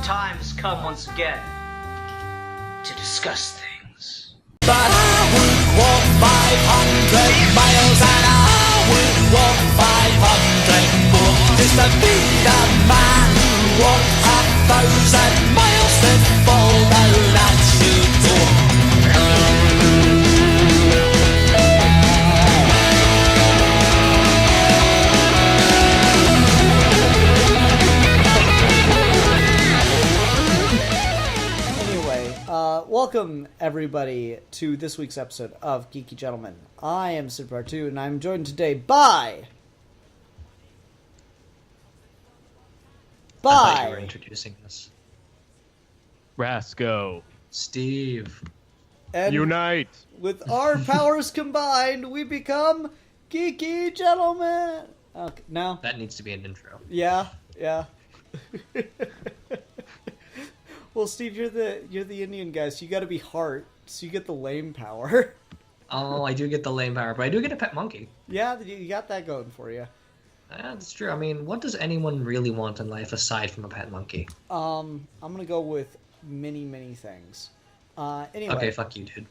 time has come once again to discuss things. But I would walk 500 miles and I would walk 500 more just to be the man who walked 1,000 miles to fall down at your door. Welcome, everybody, to this week's episode of Geeky Gentlemen. I am Sid Part 2, and I'm joined today by... I thought you were introducing us. Rasco. Steve. And Unite! with our powers combined, we become Geeky Gentlemen! Okay, now... That needs to be an intro. Yeah. Well, Steve, you're the Indian guy, so you gotta be heart, so you get the lame power. Oh, I do get the lame power, but I do get a pet monkey. Yeah, you got that going for you. That's true. I mean, what does anyone really want in life aside from a pet monkey? I'm gonna go with many things. Anyway. Okay, fuck you, dude.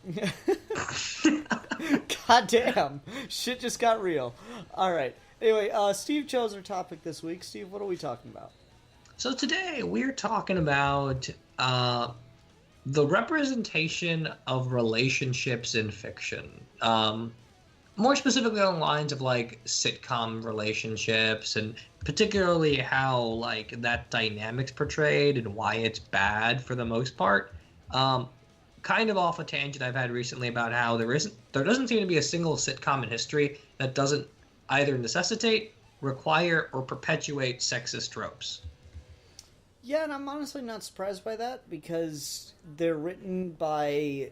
God damn. Shit just got real. Alright. Anyway, Steve chose our topic this week. Steve, what are we talking about? So today we're talking about the representation of relationships in fiction. More specifically on the lines of like sitcom relationships, and particularly how like that dynamic's portrayed and why it's bad for the most part. Kind of off a tangent I've had recently about how there doesn't seem to be a single sitcom in history that doesn't either necessitate, require, or perpetuate sexist tropes. Yeah, and I'm honestly not surprised by that, because they're written by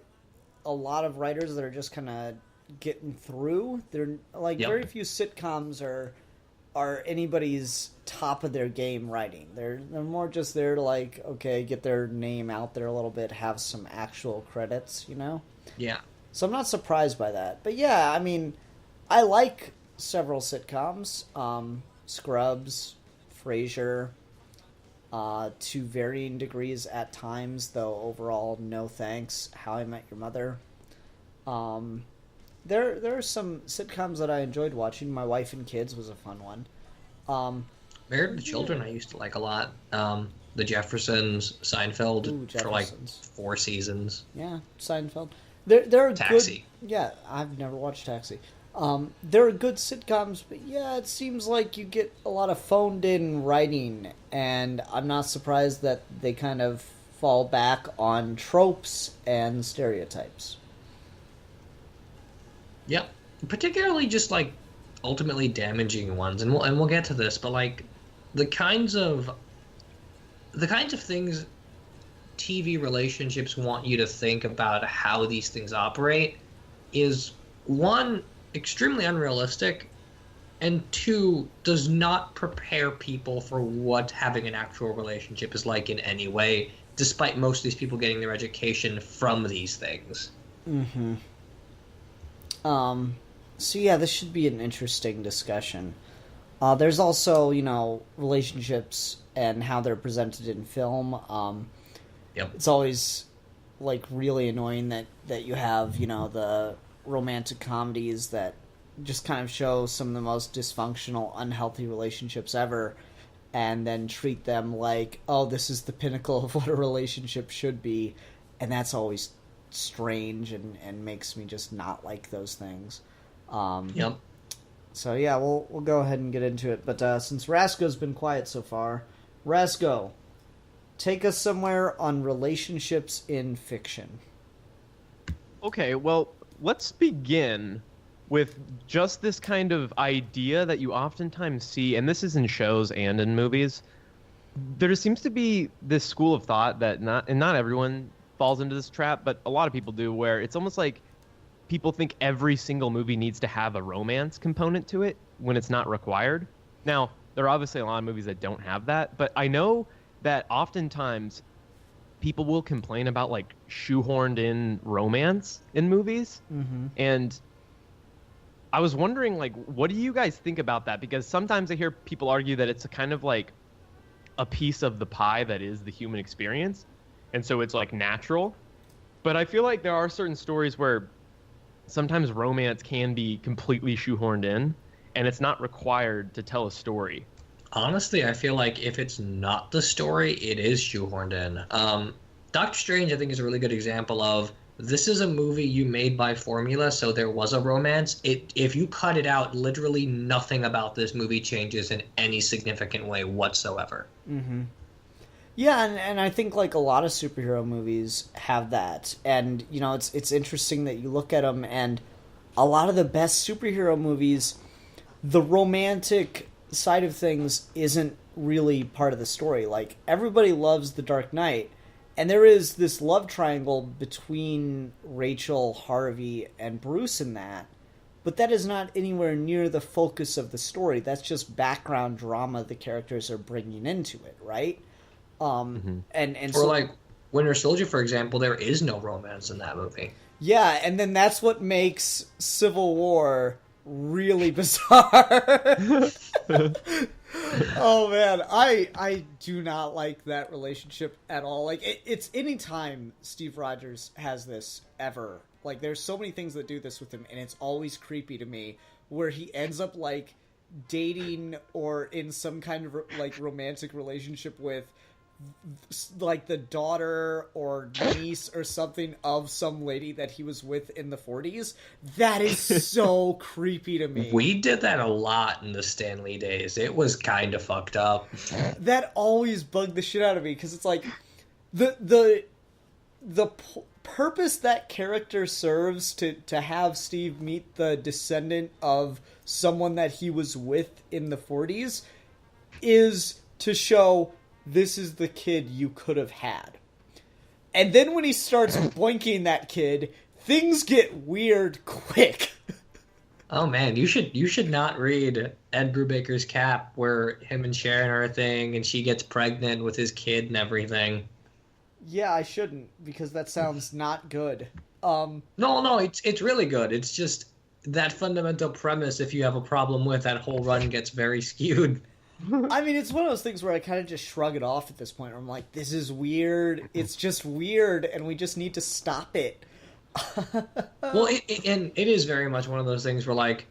a lot of writers that are just kind of getting through. They're like very few sitcoms are anybody's top of their game writing. They're more just there to like, okay, get their name out there a little bit, have some actual credits, you know? Yeah. So I'm not surprised by that. But yeah, I mean, I like several sitcoms. Scrubs, Frasier, to varying degrees at times, though overall, no thanks. How I Met Your Mother. There are some sitcoms that I enjoyed watching. My Wife and Kids was a fun one. Married with Children I used to like a lot. The Jeffersons, Seinfeld, for like 4 seasons. Yeah, Seinfeld. They're Taxi. Good, yeah, I've never watched Taxi. There are good sitcoms, but yeah, it seems like you get a lot of phoned-in writing, and I'm not surprised that they kind of fall back on tropes and stereotypes. Yep, particularly just like ultimately damaging ones, and we'll get to this, but like the kinds of things TV relationships want you to think about how these things operate is, one, extremely unrealistic, and 2, does not prepare people for what having an actual relationship is like in any way, despite most of these people getting their education from these things. Mm-hmm. So yeah, this should be an interesting discussion. There's also, relationships and how they're presented in film. Yep. It's always, like, really annoying that you have, the romantic comedies that just kind of show some of the most dysfunctional, unhealthy relationships ever, and then treat them like, oh, this is the pinnacle of what a relationship should be, and that's always strange and makes me just not like those things. Yep. So yeah, we'll go ahead and get into it. But since Rasco's been quiet so far, Rasco, take us somewhere on relationships in fiction. Okay, well, let's begin with just this kind of idea that you oftentimes see, and this is in shows and in movies. There seems to be this school of thought that not everyone falls into this trap, but a lot of people do, where it's almost like people think every single movie needs to have a romance component to it when it's not required. Now, there are obviously a lot of movies that don't have that, but I know that oftentimes people will complain about like shoehorned in romance in movies. Mm-hmm. And I was wondering, like, what do you guys think about that? Because sometimes I hear people argue that it's a kind of like a piece of the pie that is the human experience, and so it's like natural. But I feel like there are certain stories where sometimes romance can be completely shoehorned in, and it's not required to tell a story. Honestly, I feel like if it's not the story, it is shoehorned in. Doctor Strange, I think, is a really good example of this is a movie you made by formula, so there was a romance. If you cut it out, literally nothing about this movie changes in any significant way whatsoever. Mm-hmm. Yeah, and I think like a lot of superhero movies have that, and you know it's interesting that you look at them, and a lot of the best superhero movies, the romantic side of things isn't really part of the story. Like everybody loves The Dark Knight, and there is this love triangle between Rachel, Harvey, and Bruce in that, but that is not anywhere near the focus of the story. That's just background drama the characters are bringing into it, right? And Or so, like Winter Soldier, for example, there is no romance in that movie. yeah, and then that's what makes Civil War really bizarre. Oh man, I do not like that relationship at all. Like it's any time Steve Rogers has this ever. Like there's so many things that do this with him, and it's always creepy to me where he ends up like dating or in some kind of like romantic relationship with like the daughter or niece or something of some lady that he was with in the 40s. That is so creepy to me. We did that a lot in the Stan Lee days. It was kind of fucked up. That always bugged the shit out of me because it's like the purpose that character serves to have Steve meet the descendant of someone that he was with in the 40s is to show this is the kid you could have had. And then when he starts boinking that kid, things get weird quick. Oh man, you should not read Ed Brubaker's Cap, where him and Sharon are a thing, and she gets pregnant with his kid and everything. Yeah, I shouldn't, because that sounds not good. No, it's really good. It's just that fundamental premise, if you have a problem with, that whole run gets very skewed. I mean, it's one of those things where I kind of just shrug it off at this point. Where I'm like, this is weird. It's just weird, and we just need to stop it. Well, it is very much one of those things where, like,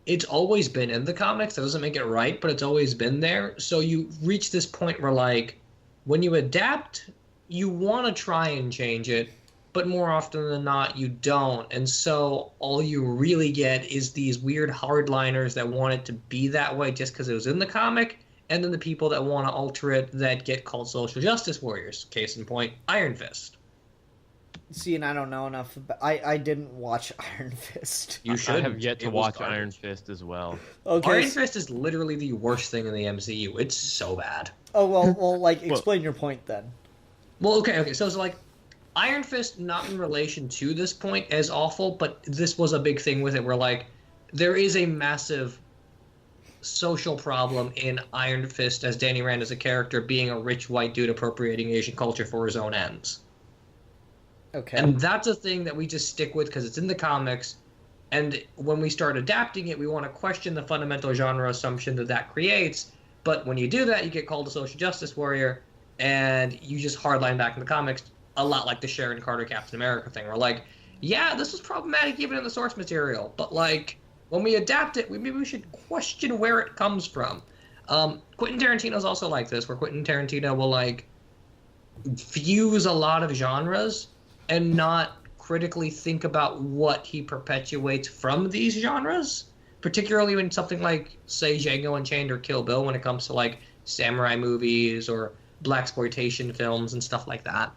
it's always been in the comics. That doesn't make it right, but it's always been there. So you reach this point where, like, when you adapt, you want to try and change it, but more often than not, you don't. And so all you really get is these weird hardliners that want it to be that way just because it was in the comic, and then the people that want to alter it that get called social justice warriors. Case in point, Iron Fist. See, and I don't know enough about... I didn't watch Iron Fist. You should. I have yet to watch Iron Fist as well. Okay. Iron Fist is literally the worst thing in the MCU. It's so bad. Oh, well, like, explain your point then. Well, okay. So it's like, Iron Fist, not in relation to this point as awful, but this was a big thing with it where, like, there is a massive social problem in Iron Fist as Danny Rand as a character being a rich white dude appropriating Asian culture for his own ends. Okay. And that's a thing that we just stick with because it's in the comics, and when we start adapting it, we want to question the fundamental genre assumption that creates, but when you do that, you get called a social justice warrior, and you just hardline back in the comics, a lot like the Sharon Carter Captain America thing. We're like, yeah, this was problematic even in the source material, but like when we adapt it, maybe we should question where it comes from. Quentin Tarantino's also like this, where Quentin Tarantino will like fuse a lot of genres and not critically think about what he perpetuates from these genres, particularly when something like, say, Django Unchained or Kill Bill, when it comes to like samurai movies or blaxploitation films and stuff like that.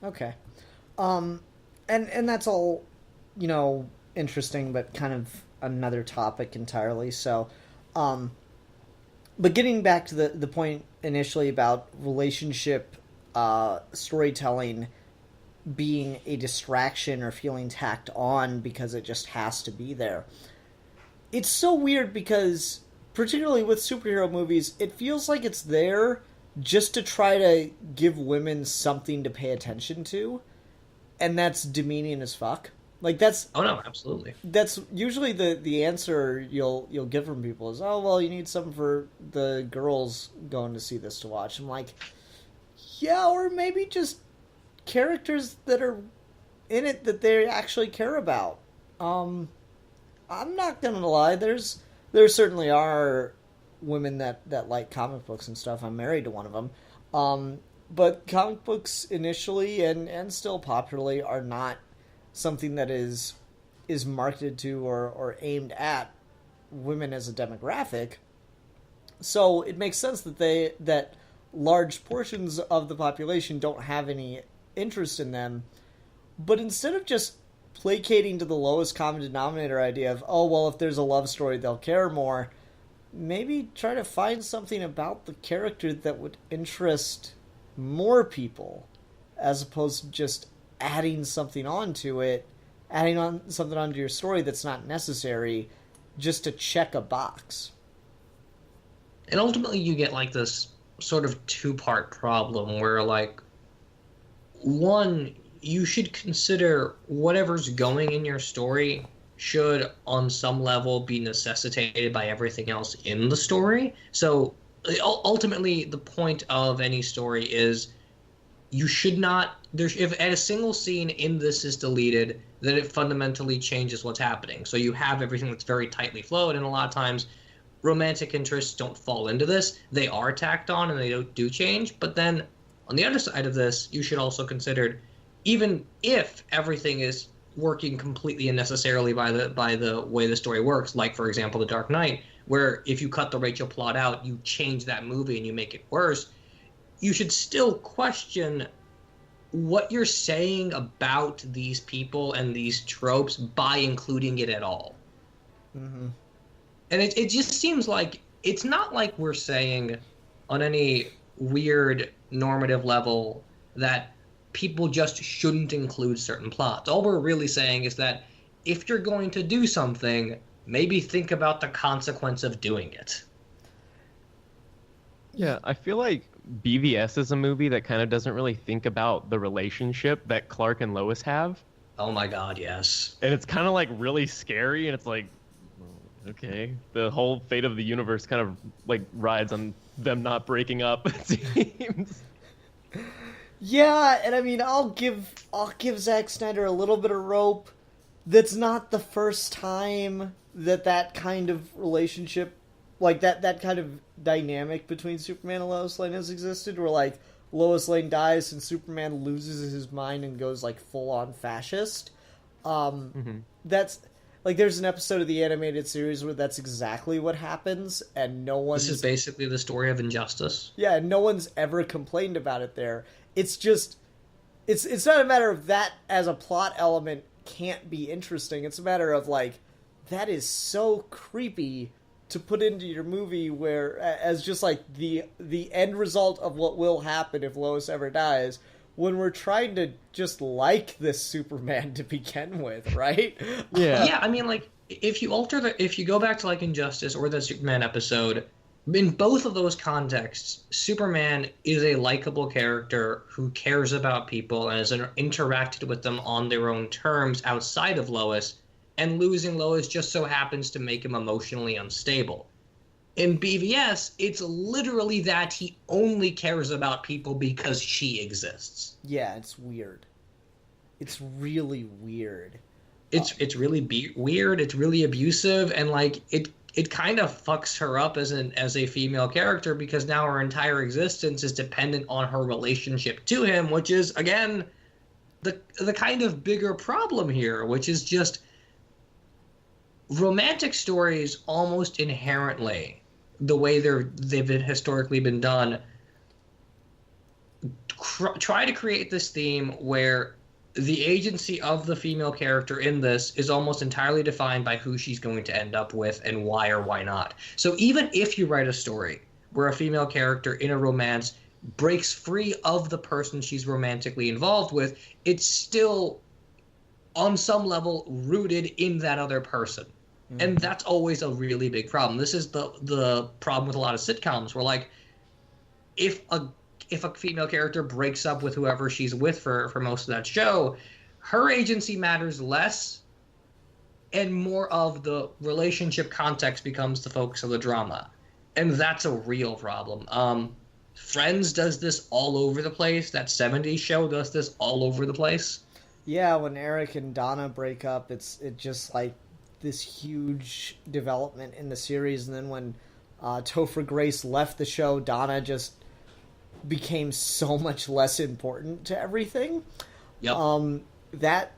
Okay. And that's all, you know, interesting, but kind of another topic entirely. So, but getting back to the point initially about relationship storytelling being a distraction or feeling tacked on because it just has to be there. It's so weird because, particularly with superhero movies, it feels like it's there just to try to give women something to pay attention to, and that's demeaning as fuck. Like that's Oh no, absolutely. That's usually the answer you'll get from people is, oh well, you need something for the girls going to see this to watch. I'm like, yeah, or maybe just characters that are in it that they actually care about. I'm not gonna lie, there certainly are women that like comic books and stuff. I'm married to one of them. But comic books initially and still popularly are not something that is marketed to or aimed at women as a demographic. So it makes sense that large portions of the population don't have any interest in them. But instead of just placating to the lowest common denominator idea of, oh well, if there's a love story they'll care more, maybe try to find something about the character that would interest more people, as opposed to just adding something onto your story that's not necessary just to check a box. And ultimately you get like this sort of two-part problem where like, one, you should consider whatever's going in your story should on some level be necessitated by everything else in the story. So ultimately the point of any story is you should not, if a single scene in this is deleted, then it fundamentally changes what's happening. So you have everything that's very tightly flowed, and a lot of times romantic interests don't fall into this. They are tacked on and they do change. But then on the other side of this, you should also consider, even if everything is working completely unnecessarily by the way the story works, like for example The Dark Knight, where if you cut the Rachel plot out, you change that movie and you make it worse, you should still question what you're saying about these people and these tropes by including it at all. Mm-hmm. And it just seems like it's not like we're saying on any weird normative level that people just shouldn't include certain plots. All we're really saying is that if you're going to do something, maybe think about the consequence of doing it. Yeah, I feel like BVS is a movie that kind of doesn't really think about the relationship that Clark and Lois have. Oh my god, yes. And it's kind of like really scary, and it's like, okay, the whole fate of the universe kind of like rides on them not breaking up, it seems. Yeah, and I mean, I'll give Zack Snyder a little bit of rope. That's not the first time that kind of relationship, like that kind of dynamic between Superman and Lois Lane has existed, where like Lois Lane dies and Superman loses his mind and goes like full on fascist. That's like, there's an episode of the animated series where that's exactly what happens, and no one's... This is basically the story of Injustice. Yeah, no one's ever complained about it there. It's just... It's not a matter of that as a plot element can't be interesting. It's a matter of, like, that is so creepy to put into your movie where, as just, like, the end result of what will happen if Lois ever dies, when we're trying to just like this Superman to begin with, right? Yeah. Yeah, I mean, like, if you go back to, like, Injustice or the Superman episode, in both of those contexts, Superman is a likable character who cares about people and has interacted with them on their own terms outside of Lois, and losing Lois just so happens to make him emotionally unstable. In BVS, it's literally that he only cares about people because she exists. Yeah, it's weird. It's really weird. It's really weird. It's really abusive, and like it kind of fucks her up as a female character, because now her entire existence is dependent on her relationship to him, which is again the kind of bigger problem here, which is just romantic stories almost inherently, the way they've been historically been done, try to create this theme where the agency of the female character in this is almost entirely defined by who she's going to end up with and why or why not. So even if you write a story where a female character in a romance breaks free of the person she's romantically involved with, it's still on some level rooted in that other person. And that's always a really big problem. This is the problem with a lot of sitcoms, where like if a female character breaks up with whoever she's with for most of that show, her agency matters less, and more of the relationship context becomes the focus of the drama. And that's a real problem. Friends does this all over the place. That 70s show does this all over the place. Yeah, when Eric and Donna break up, it's just like this huge development in the series. And then when Topher Grace left the show, Donna just became so much less important to everything. Yep. That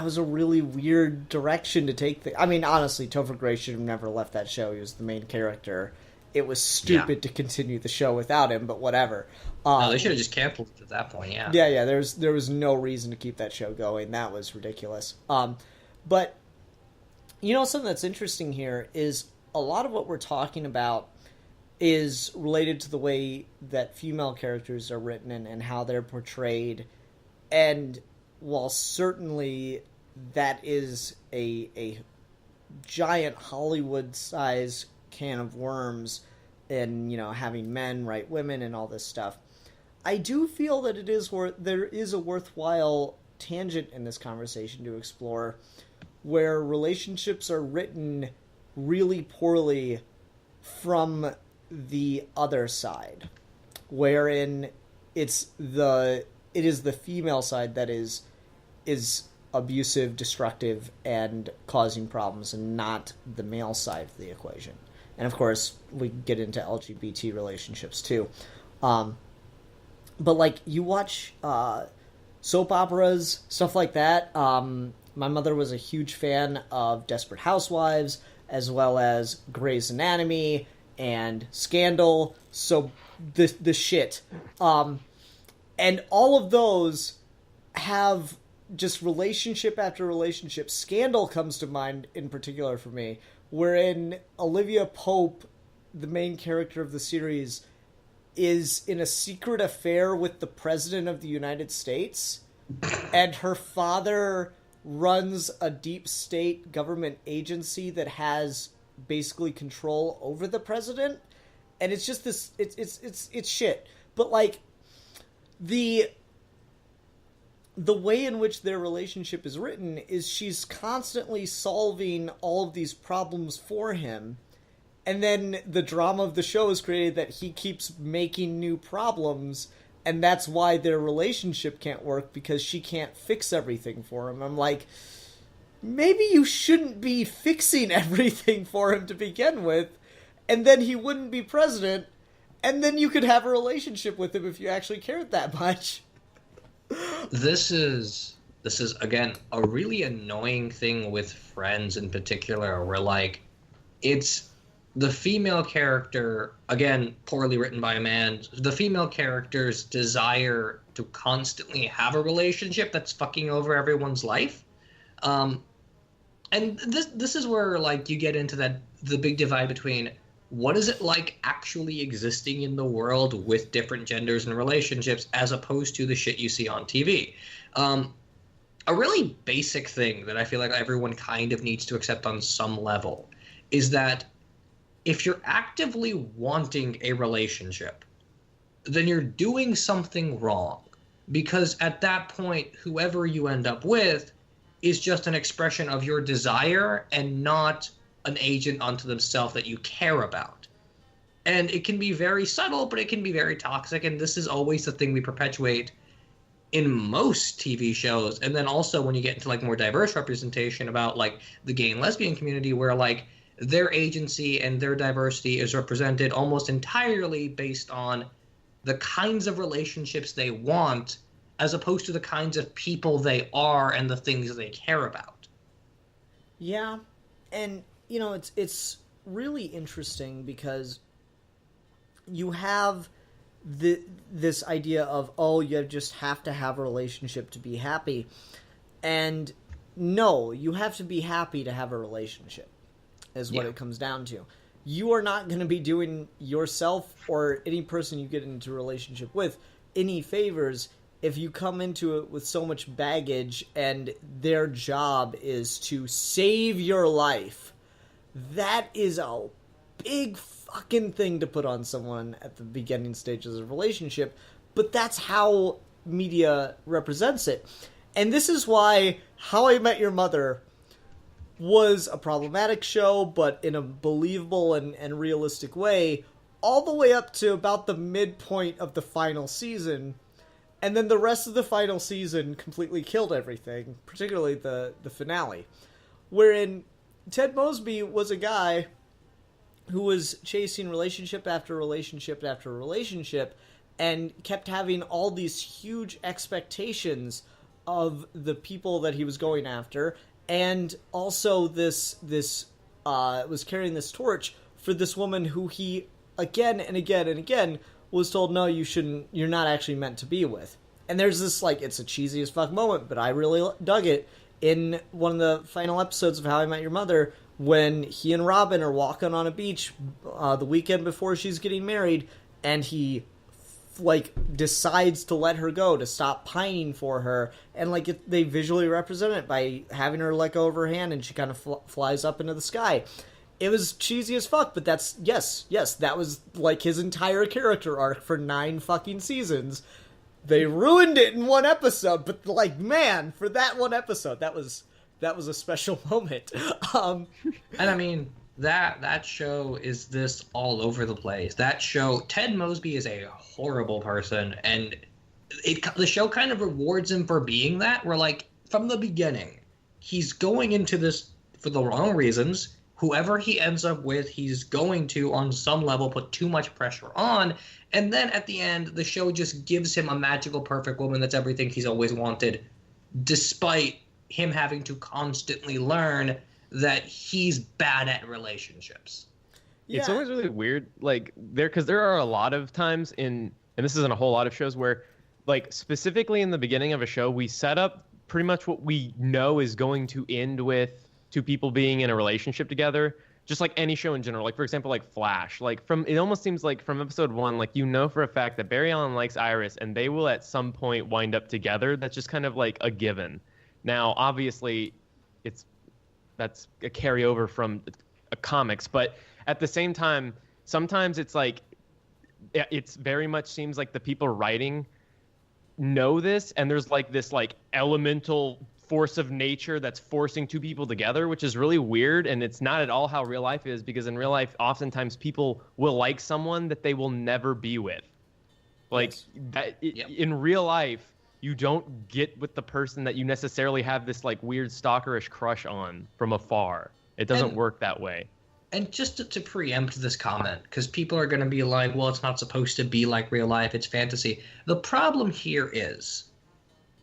was a really weird direction to take. I mean, honestly, Topher Grace should have never left that show. He was the main character. It was stupid to continue the show without him, but whatever. No, they should have just canceled it at that point, yeah. Yeah, there was no reason to keep that show going. That was ridiculous. But, you know, something that's interesting here is a lot of what we're talking about is related to the way that female characters are written and how they're portrayed. And while certainly that is a giant Hollywood-sized can of worms and, you know, having men write women and all this stuff, I do feel that there is a worthwhile tangent in this conversation to explore where relationships are written really poorly from the other side, wherein it is the female side that is abusive, destructive, and causing problems, and not the male side of the equation. And of course, we get into LGBT relationships too. But like, you watch soap operas, stuff like that. My mother was a huge fan of Desperate Housewives, as well as Grey's Anatomy and Scandal. So the shit. And all of those have just relationship after relationship. Scandal comes to mind in particular for me, wherein Olivia Pope, the main character of the series, is in a secret affair with the President of the United States, and her father runs a deep state government agency that has basically control over the president. And it's just this, it's shit. But like, the way in which their relationship is written is she's constantly solving all of these problems for him, and then the drama of the show is created that he keeps making new problems, and that's why their relationship can't work, because she can't fix everything for him. I'm like, maybe you shouldn't be fixing everything for him to begin with, and then he wouldn't be president, and then you could have a relationship with him if you actually cared that much. This is again a really annoying thing with Friends in particular, where like it's the female character, again poorly written by a man, the female character's desire to constantly have a relationship that's fucking over everyone's life. And this is where like you get into the big divide between what is it like actually existing in the world with different genders and relationships as opposed to the shit you see on TV. A really basic thing that I feel like everyone kind of needs to accept on some level is that if you're actively wanting a relationship, then you're doing something wrong. Because at that point, whoever you end up with is just an expression of your desire and not an agent unto themselves that you care about. And it can be very subtle, but it can be very toxic. And this is always the thing we perpetuate in most TV shows. And then also when you get into like more diverse representation about like the gay and lesbian community, where like their agency and their diversity is represented almost entirely based on the kinds of relationships they want, as opposed to the kinds of people they are and the things they care about. Yeah. And you know, it's really interesting because you have this idea of, oh, you just have to have a relationship to be happy. And no, you have to be happy to have a relationship, is what it comes down to. You are not going to be doing yourself or any person you get into a relationship with any favors if you come into it with so much baggage and their job is to save your life. That is a big fucking thing to put on someone at the beginning stages of a relationship, but that's how media represents it. And this is why How I Met Your Mother was a problematic show, but in a believable and realistic way, all the way up to about the midpoint of the final season. And then the rest of the final season completely killed everything, particularly the finale. Wherein Ted Mosby was a guy who was chasing relationship after relationship after relationship and kept having all these huge expectations of the people that he was going after, and also this was carrying this torch for this woman who he again and again and again was told, no, you're not actually meant to be with. And there's this, like, it's a cheesy as fuck moment, but I really dug it in one of the final episodes of How I Met Your Mother, when he and Robin are walking on a beach the weekend before she's getting married, and he decides to let her go, to stop pining for her, and they visually represent it by having her let go of her hand and she kind of flies up into the sky. It was cheesy as fuck, but that's yes, that was his entire character arc for 9 fucking seasons. They ruined it in one episode, but man, for that one episode, that was a special moment. And I mean, that show is this all over the place. That show, Ted Mosby is a horrible person, and the show kind of rewards him for being that. Where from the beginning, he's going into this for the wrong reasons. Whoever he ends up with, he's going to, on some level, put too much pressure on. And then at the end, the show just gives him a magical, perfect woman that's everything he's always wanted, despite him having to constantly learn that he's bad at relationships. Yeah. It's always really weird, because there are a lot of times and this isn't a whole lot of shows where, specifically in the beginning of a show, we set up pretty much what we know is going to end with 2 people being in a relationship together, just like any show in general. For example, Flash. It almost seems like from episode 1, for a fact that Barry Allen likes Iris, and they will at some point wind up together. That's just kind of a given. Now, obviously, that's a carryover from comics, but at the same time, sometimes it's very much seems like the people writing know this, and there's this elemental force of nature that's forcing 2 people together, which is really weird, and it's not at all how real life is, because in real life, oftentimes people will like someone that they will never be with. In real life, you don't get with the person that you necessarily have this weird stalkerish crush on from afar. It doesn't work that way. And just to preempt this comment, because people are going to be like, well, it's not supposed to be like real life, it's fantasy. The problem here is,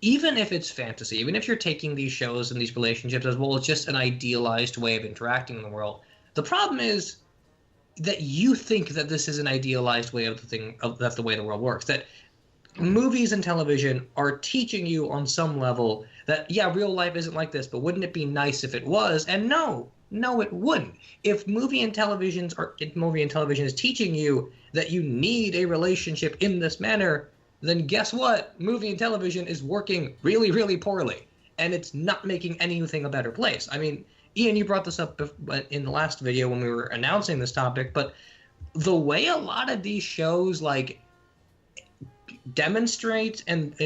even if it's fantasy, even if you're taking these shows and these relationships as, well, it's just an idealized way of interacting in the world, the problem is that you think that this is an idealized way that's the way the world works. That movies and television are teaching you on some level that, yeah, real life isn't like this, but wouldn't it be nice if it was? And no, it wouldn't. If movie and television is teaching you that you need a relationship in this manner, then guess what? Movie and television is working really, really poorly, and it's not making anything a better place. I mean, Ian, you brought this up in the last video when we were announcing this topic, but the way a lot of these shows demonstrate and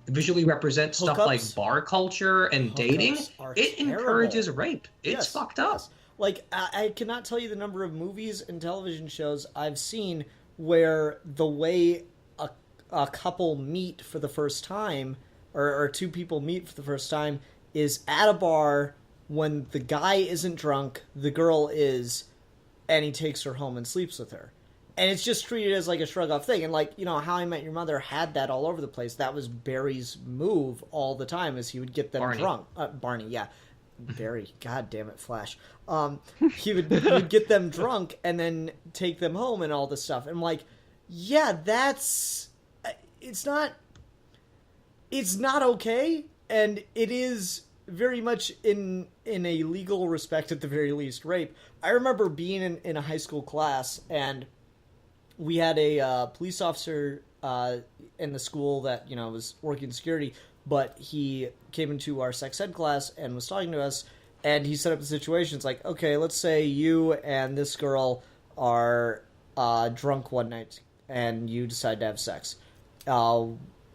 visually represent stuff like bar culture and dating, it encourages rape. It's fucked up. Yes. I cannot tell you the number of movies and television shows I've seen where the way a couple meet for the first time, or 2 people meet for the first time, is at a bar when the guy isn't drunk, the girl is, and he takes her home and sleeps with her. And it's just treated as a shrug-off thing. And How I Met Your Mother had that all over the place. That was Barry's move all the time, is he would get them drunk. Barney, yeah. Barry, god damn it, Flash. He would get them drunk and then take them home and all this stuff. And yeah, that's... It's not okay, and it is very much in a legal respect, at the very least, rape. I remember being in a high school class, and we had a police officer in the school that was working security, but he came into our sex ed class and was talking to us, and he set up the situation. It's okay, let's say you and this girl are drunk one night, and you decide to have sex.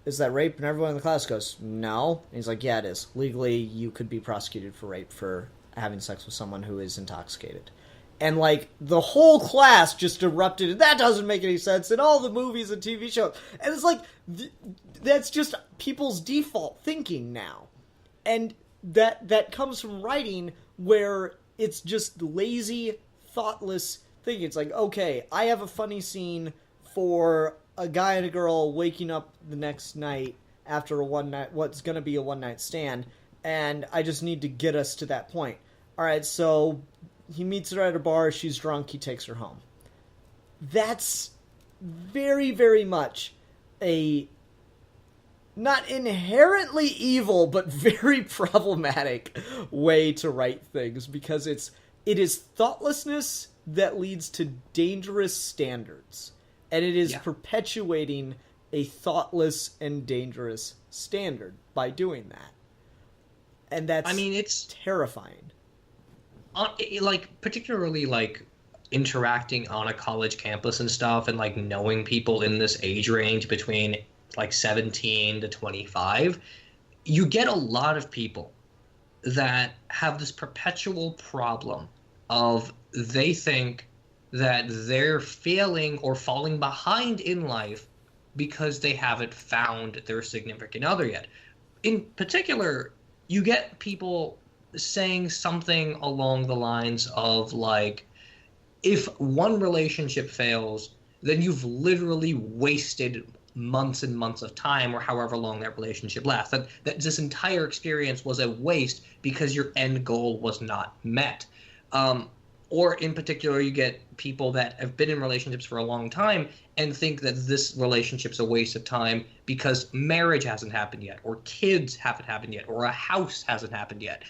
is that rape? And everyone in the class goes, no. And he's like, yeah, it is. Legally, you could be prosecuted for rape for having sex with someone who is intoxicated. And, like, the whole class just erupted, and that doesn't make any sense, and all the movies and TV shows. And it's like, that's just people's default thinking now. And that comes from writing where it's just lazy, thoughtless thinking. It's like, okay, I have a funny scene for a guy and a girl waking up the next night after what's going to be a one-night stand, and I just need to get us to that point. All right, so he meets her at a bar, she's drunk, he takes her home. That's very, very much a not inherently evil, but very problematic way to write things, because it is thoughtlessness that leads to dangerous standards. And it is perpetuating a thoughtless and dangerous standard by doing that. And that's, I mean, it's terrifying. Like, particularly, like, interacting on a college campus and stuff, and, like, knowing people in this age range between, like, 17 to 25, you get a lot of people that have this perpetual problem of they think that they're failing or falling behind in life because they haven't found their significant other yet. In particular, you get people saying something along the lines of, like, if one relationship fails, then you've literally wasted months and months of time, or however long that relationship lasts. That this entire experience was a waste because your end goal was not met. Or in particular, you get people that have been in relationships for a long time and think that this relationship's a waste of time because marriage hasn't happened yet, or kids haven't happened yet, or a house hasn't happened yet.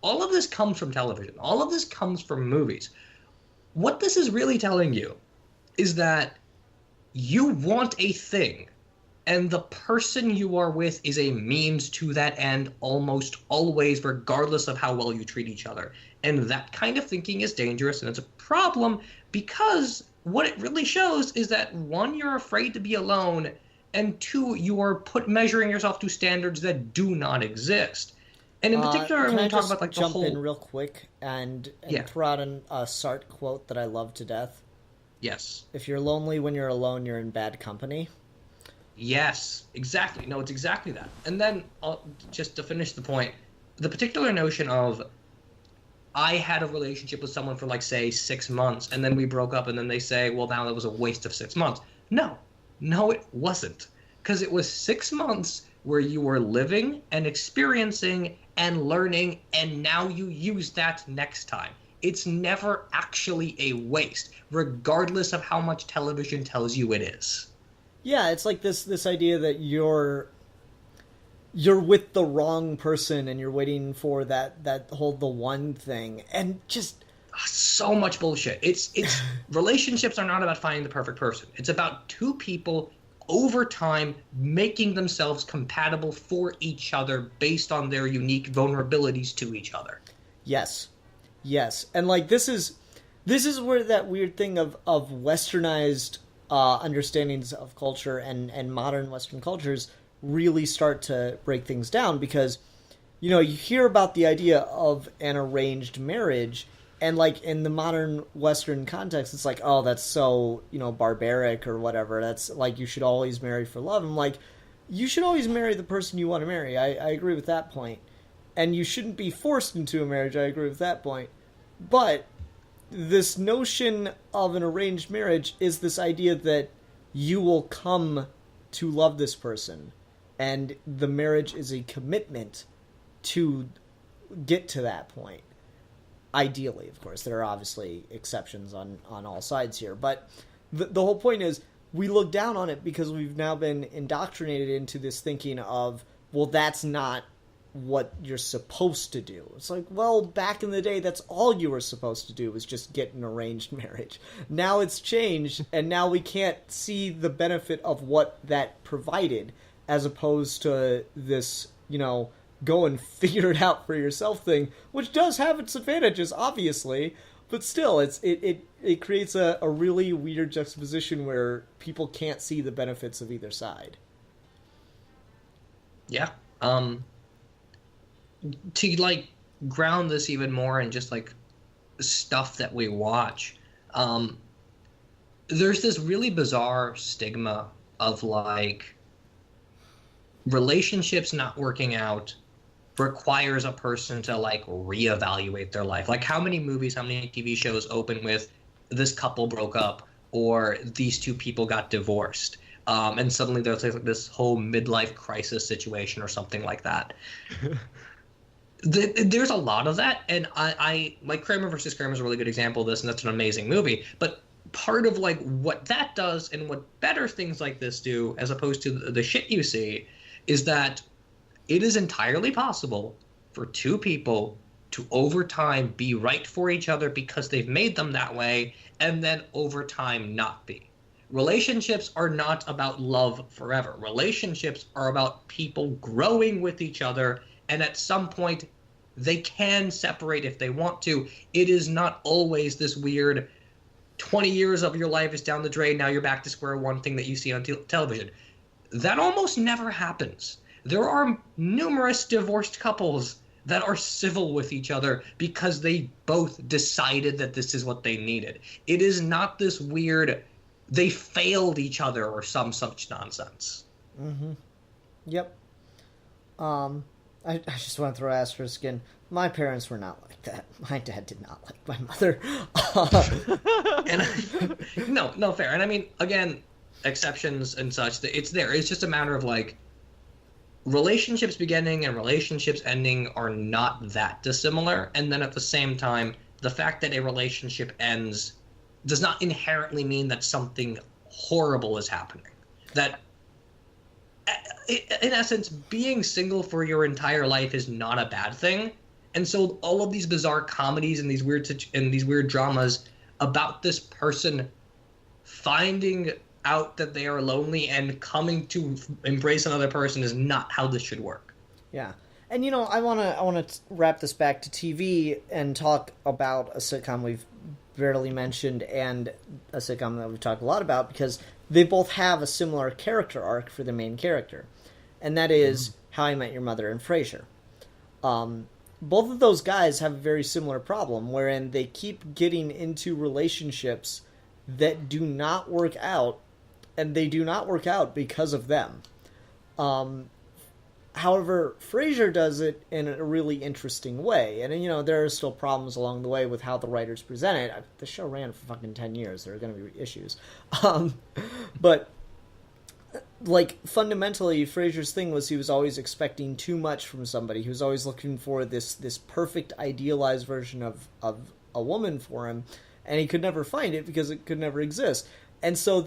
All of this comes from television. All of this comes from movies. What this is really telling you is that you want a thing, and the person you are with is a means to that end almost always, regardless of how well you treat each other. And that kind of thinking is dangerous, and it's a problem because what it really shows is that, one, you're afraid to be alone, and two, you are measuring yourself to standards that do not exist. And in particular, when we talk about, like, the whole... jump in real quick and throw out a Sartre quote that I love to death? Yes. If you're lonely when you're alone, you're in bad company. Yes, exactly. No, it's exactly that. And then, just to finish the point, the particular notion of, I had a relationship with someone for, like, say, 6 months, and then we broke up, and then they say, well, now that was a waste of 6 months. No, it wasn't. Because it was 6 months where you were living and experiencing and learning, and now you use that next time. It's never actually a waste, regardless of how much television tells you it is. Yeah, it's like this idea that you're with the wrong person and you're waiting for that whole the one thing, and just so much bullshit. It's relationships are not about finding the perfect person. It's about two people over time making themselves compatible for each other based on their unique vulnerabilities to each other. Yes. And, like, this is where that weird thing of westernized understandings of culture and modern Western cultures really start to break things down, because, you know, you hear about the idea of an arranged marriage, and, like, in the modern Western context, it's like, oh, that's so, you know, barbaric or whatever. That's like, you should always marry for love. I'm like, you should always marry the person you want to marry. I agree with that point. And you shouldn't be forced into a marriage. I agree with that point. But this notion of an arranged marriage is this idea that you will come to love this person, and the marriage is a commitment to get to that point. Ideally, of course, there are obviously exceptions on all sides here, but the whole point is we look down on it because we've now been indoctrinated into this thinking of, well, that's not what you're supposed to do. It's like, well, back in the day, that's all you were supposed to do, was just get an arranged marriage. Now it's changed, and now we can't see the benefit of what that provided, as opposed to this, you know, go and figure it out for yourself thing, which does have its advantages, obviously, but still, it creates a really weird juxtaposition where people can't see the benefits of either side. Yeah. To like ground this even more in just like stuff that we watch, there's this really bizarre stigma of like relationships not working out requires a person to like reevaluate their life. Like how many movies, how many TV shows open with this couple broke up or these two people got divorced, and suddenly there's like this whole midlife crisis situation or something like that. There's a lot of that, and I like Kramer versus Kramer is a really good example of this, and that's an amazing movie. But part of like what that does and what better things like this do, as opposed to the shit you see, is that it is entirely possible for two people to over time be right for each other because they've made them that way, and then over time not be. Relationships are not about love forever. Relationships are about people growing with each other, and at some point they can separate if they want to. It is not always this weird 20 years of your life is down the drain, now you're back to square one thing that you see on television. That almost never happens. There are numerous divorced couples that are civil with each other because they both decided that this is what they needed. It is not this weird, they failed each other or some such nonsense. Mm-hmm. Yep. I just want to throw asterisk in. My parents were not like that. My dad did not like my mother. And no, fair. And I mean, again, exceptions and such, it's there. It's just a matter of like, relationships beginning and relationships ending are not that dissimilar. And then at the same time, the fact that a relationship ends does not inherently mean that something horrible is happening. That, in essence, being single for your entire life is not a bad thing. And so all of these bizarre comedies and these weird dramas about this person finding out that they are lonely and coming to embrace another person is not how this should work. Yeah. And you know, I want to wrap this back to TV and talk about a sitcom we've barely mentioned and a sitcom that we've talked a lot about, because they both have a similar character arc for the main character. And that is How I Met Your Mother and Frasier. Both of those guys have a very similar problem, wherein they keep getting into relationships that do not work out, and they do not work out because of them. However, Frasier does it in a really interesting way. And, you know, there are still problems along the way with how the writers present it. The show ran for fucking 10 years. There are going to be issues. But, like, fundamentally, Frasier's thing was he was always expecting too much from somebody. He was always looking for this perfect, idealized version of a woman for him. And he could never find it because it could never exist. And so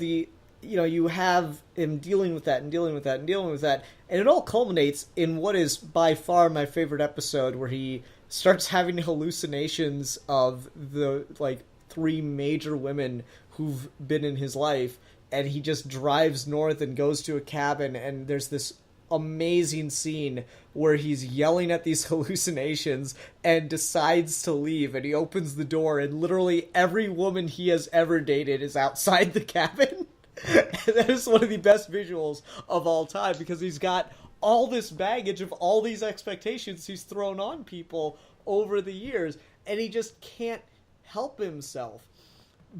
you have him dealing with that and dealing with that and dealing with that, and it all culminates in what is by far my favorite episode, where he starts having hallucinations of the, like, 3 major women who've been in his life, and he just drives north and goes to a cabin, and there's this amazing scene where he's yelling at these hallucinations and decides to leave, and he opens the door, and literally every woman he has ever dated is outside the cabin. That is one of the best visuals of all time, because he's got all this baggage of all these expectations he's thrown on people over the years, and he just can't help himself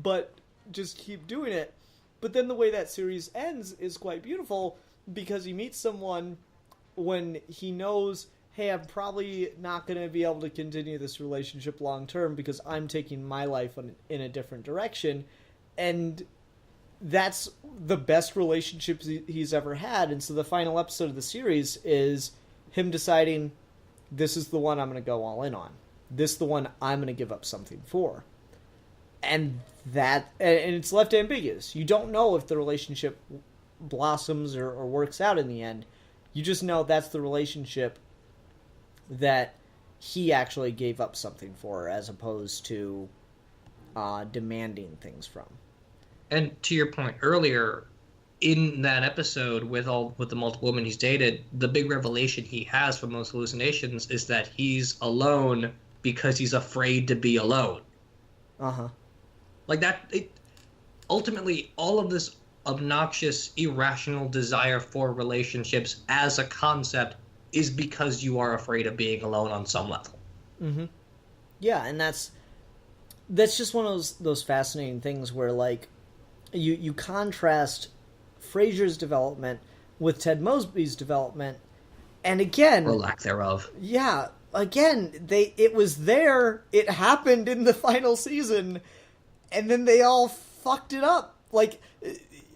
but just keep doing it. But then the way that series ends is quite beautiful, because he meets someone when he knows, hey, I'm probably not going to be able to continue this relationship long term because I'm taking my life in a different direction, and that's the best relationship he's ever had. And so the final episode of the series is him deciding, this is the one I'm going to go all in on. This is the one I'm going to give up something for. And it's left ambiguous. You don't know if the relationship blossoms or works out in the end. You just know that's the relationship that he actually gave up something for, as opposed to demanding things from. And to your point earlier, in that episode with the multiple women he's dated, the big revelation he has from those hallucinations is that he's alone because he's afraid to be alone. Uh-huh. Like that, ultimately, all of this obnoxious, irrational desire for relationships as a concept is because you are afraid of being alone on some level. Mm-hmm. Yeah, and that's just one of those fascinating things where, like, you contrast Frasier's development with Ted Mosby's development, and again, or lack thereof. Yeah, again, it was there. It happened in the final season, and then they all fucked it up. Like,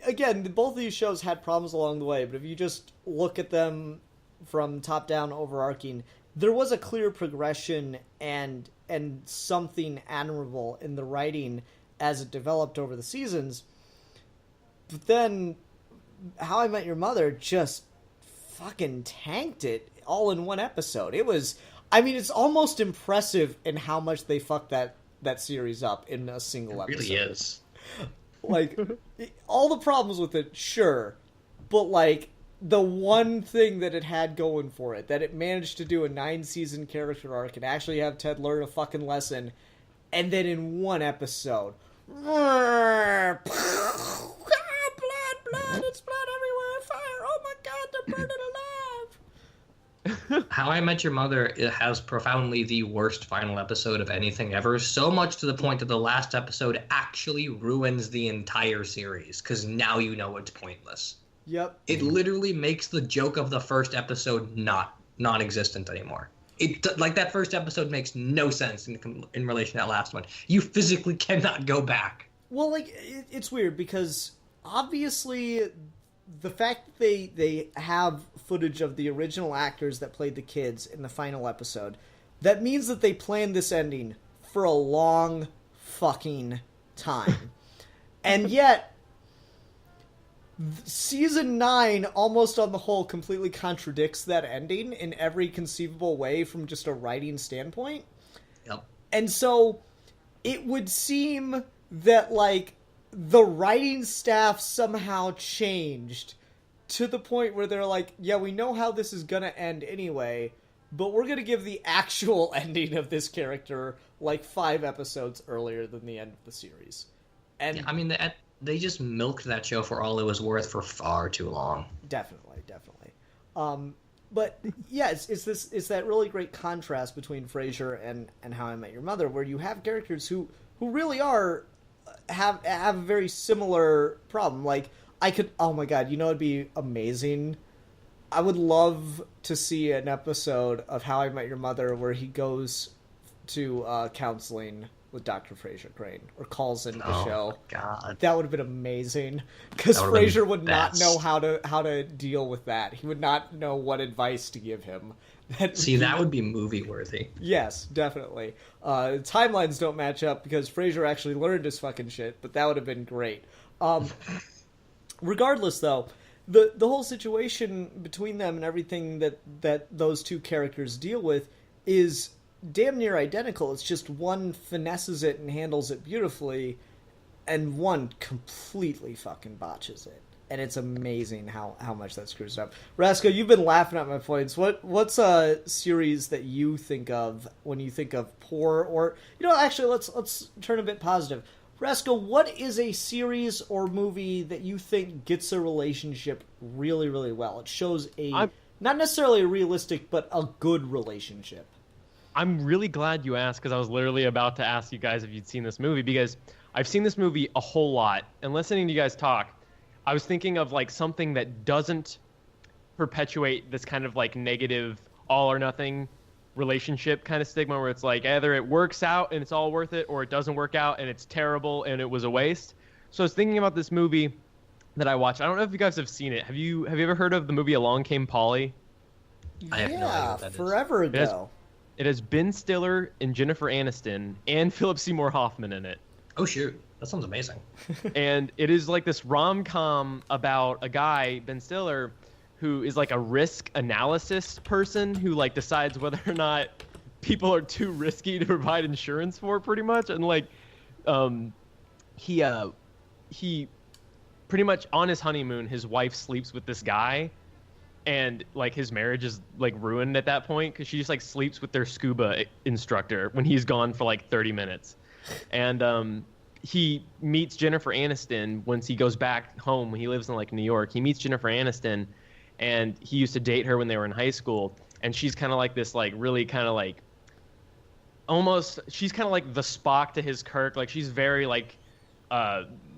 again, both of these shows had problems along the way, but if you just look at them from top down, overarching, there was a clear progression and something admirable in the writing as it developed over the seasons. But then How I Met Your Mother just fucking tanked it all in one episode. It was, I mean, it's almost impressive in how much they fucked that series up in a single episode. It really is. Like, all the problems with it, sure, but, like, the one thing that it had going for it, that it managed to do a 9-season character arc and actually have Ted learn a fucking lesson, and then in one episode, blood, it's blood everywhere, fire, oh my god, they're burning alive. How I Met Your Mother, it has profoundly the worst final episode of anything ever, so much to the point that the last episode actually ruins the entire series, because now you know it's pointless. Yep. It literally makes the joke of the first episode non-existent anymore. It, like, that first episode makes no sense in relation to that last one. You physically cannot go back. Well, like, it's weird because obviously the fact that they have footage of the original actors that played the kids in the final episode, that means that they planned this ending for a long fucking time. And yet, season 9, almost on the whole, completely contradicts that ending in every conceivable way from just a writing standpoint. Yep. And so, it would seem that, like, the writing staff somehow changed to the point where they're like, yeah, we know how this is gonna end anyway, but we're gonna give the actual ending of this character, like, 5 episodes earlier than the end of the series. And yeah, I mean, they just milked that show for all it was worth for far too long. Definitely. But yeah, it's that really great contrast between Frasier and How I Met Your Mother, where you have characters who really are have a very similar problem. Like, oh my god, you know, it'd be amazing. I would love to see an episode of How I Met Your Mother where he goes to counseling with Dr. Frasier Crane, or calls in the show. God. That would have been amazing, because Frasier would not know how to deal with that. He would not know what advice to give him. That would be movie worthy. Yes, definitely. Timelines don't match up because Frasier actually learned his fucking shit, but that would have been great. Regardless, though, the whole situation between them and everything that those two characters deal with is damn near identical. It's just one finesses it and handles it beautifully, and one completely fucking botches it. And it's amazing how much that screws it up. Rasco, you've been laughing at my points. What's a series that you think of when you think of poor, or, you know, actually let's turn a bit positive. Rasco, what is a series or movie that you think gets a relationship really, really well? It shows not necessarily a realistic, but a good relationship. I'm really glad you asked, because I was literally about to ask you guys if you'd seen this movie, because I've seen this movie a whole lot, and listening to you guys talk, I was thinking of, like, something that doesn't perpetuate this kind of, like, negative all or nothing relationship kind of stigma, where it's like either it works out and it's all worth it, or it doesn't work out and it's terrible and it was a waste. So I was thinking about this movie that I watched. I don't know if you guys have seen it. Have you ever heard of the movie Along Came Polly? I have no idea what that forever ago. It has Ben Stiller and Jennifer Aniston and Philip Seymour Hoffman in it. Oh, shoot. That sounds amazing. And it is like this rom-com about a guy, Ben Stiller, who is like a risk analysis person who, like, decides whether or not people are too risky to provide insurance for, pretty much. And, like, he pretty much on his honeymoon, his wife sleeps with this guy. And, like, his marriage is, like, ruined at that point because she just, like, sleeps with their scuba instructor when he's gone for, like, 30 minutes. And he meets Jennifer Aniston once he goes back home. He lives in like New York. He meets Jennifer Aniston, and he used to date her when they were in high school. And she's kind of like this, like really kind of like almost. She's kind of like the Spock to his Kirk. Like she's very like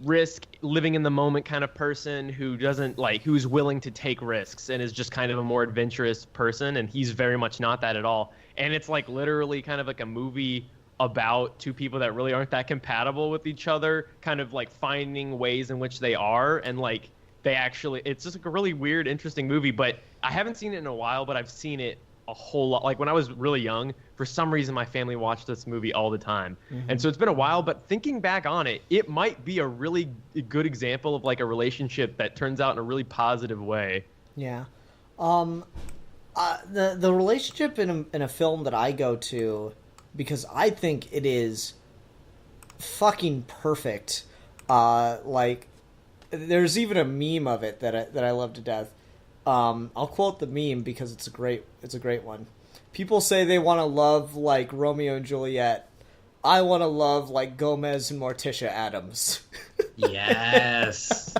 risk, living in the moment kind of person who doesn't like, who's willing to take risks and is just kind of a more adventurous person. And he's very much not that at all. And it's like literally kind of like a movie about two people that really aren't that compatible with each other, kind of like finding ways in which they are, and like they actually, it's just like a really weird, interesting movie. But I haven't seen it in a while, but I've seen it a whole lot. Like when I was really young, for some reason my family watched this movie all the time. And so it's been a while, but thinking back on it, it might be a really good example of like a relationship that turns out in a really positive way. Yeah. The relationship in a film that I go to, because I think it is fucking perfect. Like, there's even a meme of it that I love to death. I'll quote the meme because it's a great one. People say they want to love like Romeo and Juliet. I want to love like Gomez and Morticia Addams. Yes.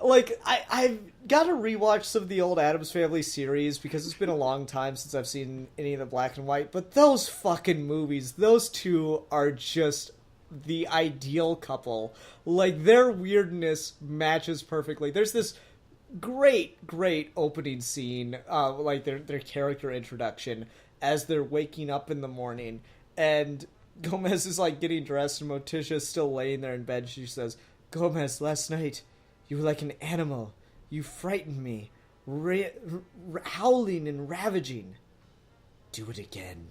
Like, I've got to rewatch some of the old Addams Family series because it's been a long time since I've seen any of the black and white. But those fucking movies, those two are just the ideal couple. Like, their weirdness matches perfectly. There's this great opening scene, like their character introduction as they're waking up in the morning, and Gomez is like getting dressed and Morticia's still laying there in bed. She says, "Gomez, last night you were like an animal. You frightened me, howling and ravaging. Do it again."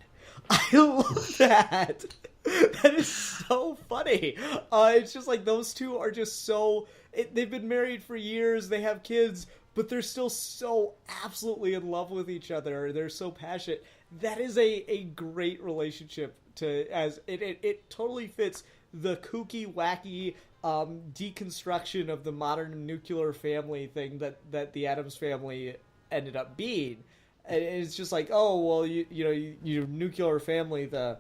I love that. That is so funny. It's just like those two are just so... they've been married for years, they have kids, but they're still so absolutely in love with each other. They're so passionate. That is a great relationship as it totally fits the kooky, wacky deconstruction of the modern nuclear family thing that the Addams Family ended up being. And it's just like, oh, well, your nuclear family, the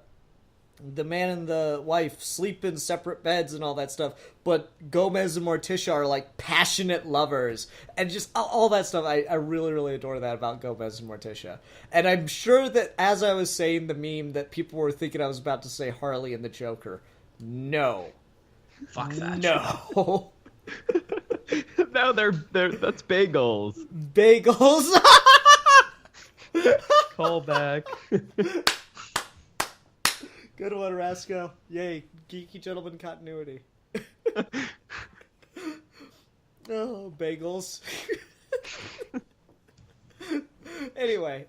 man and the wife sleep in separate beds and all that stuff, but Gomez and Morticia are like passionate lovers, and just all that stuff. I really adore that about Gomez and Morticia. And I'm sure that as I was saying the meme that people were thinking I was about to say Harley and the Joker. No. Fuck that. No. No, they're that's bagels. Bagels. Call back. Good one, Rasco. Yay, geeky gentleman continuity. Oh, bagels. Anyway.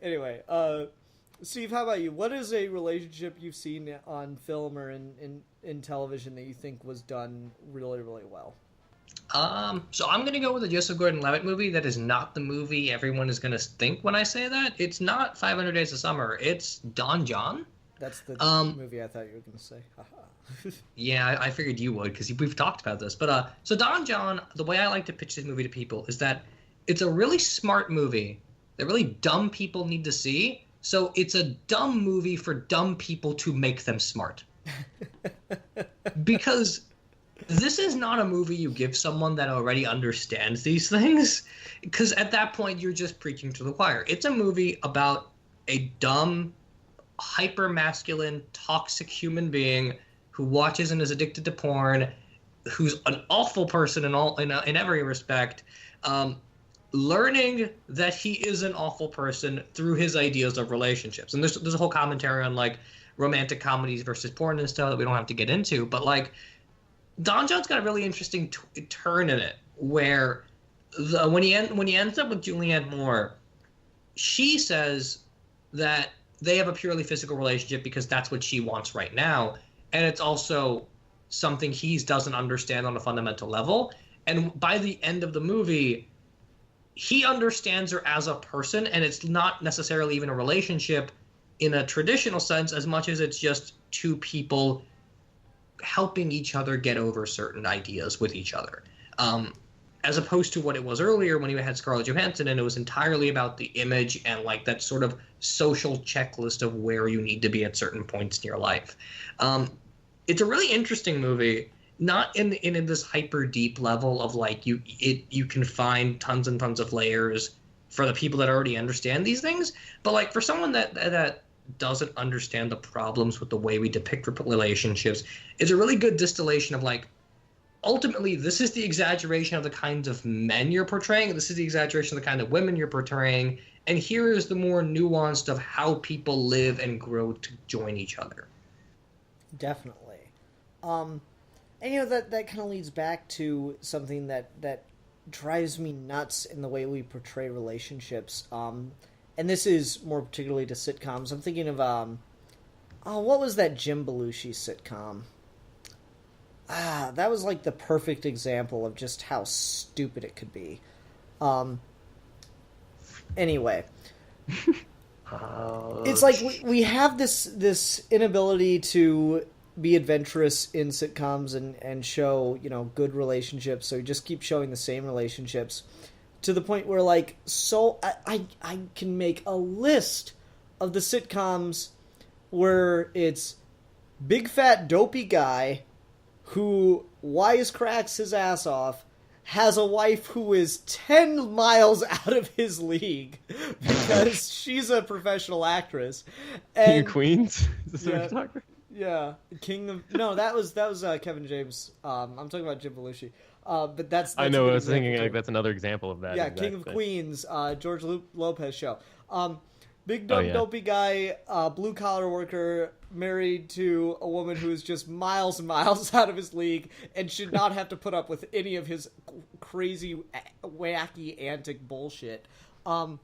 Steve, how about you? What is a relationship you've seen on film or in television that you think was done really well? So I'm gonna go with a Joseph Gordon-Levitt movie that is not the movie everyone is gonna think when I say that. It's not 500 Days of Summer. It's Don John. That's the movie I thought you were gonna say. Yeah, I figured you would because we've talked about this. But so Don John, the way I like to pitch this movie to people is that it's a really smart movie that really dumb people need to see. So it's a dumb movie for dumb people to make them smart. Because this is not a movie you give someone that already understands these things, because at that point you're just preaching to the choir. It's a movie about a dumb, hyper-masculine, toxic human being who watches and is addicted to porn, who's an awful person in every respect, learning that he is an awful person through his ideas of relationships. And there's a whole commentary on like romantic comedies versus porn and stuff that we don't have to get into, but like Don John's got a really interesting turn in it, where when he ends up with Julianne Moore, she says that they have a purely physical relationship because that's what she wants right now, and it's also something he doesn't understand on a fundamental level. And by the end of the movie, he understands her as a person, and it's not necessarily even a relationship in a traditional sense as much as it's just two people helping each other get over certain ideas with each other, as opposed to what it was earlier when you had Scarlett Johansson and it was entirely about the image and like that sort of social checklist of where you need to be at certain points in your life. it's a really interesting movie. Not in this hyper deep level of like you can find tons and tons of layers for the people that already understand these things, but like for someone that doesn't understand the problems with the way we depict relationships, it's a really good distillation of like, ultimately this is the exaggeration of the kinds of men you're portraying, this is the exaggeration of the kind of women you're portraying, and here is the more nuanced of how people live and grow to join each other. Definitely. And you know, that kind of leads back to something that drives me nuts in the way we portray relationships. And this is more particularly to sitcoms. I'm thinking of what was that Jim Belushi sitcom? That was like the perfect example of just how stupid it could be. Anyway. It's like we have this inability to be adventurous in sitcoms and show, you know, good relationships, so we just keep showing the same relationships to the point where, like, so I can make a list of the sitcoms where it's big fat dopey guy who wisecracks his ass off, has a wife who is 10 miles out of his league because she's a professional actress. And, King of Queens? Is this what you're talking about? Yeah, King of... No, that was Kevin James. I'm talking about Jim Belushi. But that's I know, I was thinking like that's another example of that. Yeah, King of thing. Queens, George Lopez show. Big dumb dopey guy, blue-collar worker, married to a woman who is just miles and miles out of his league and should not have to put up with any of his crazy, wacky, antic bullshit. And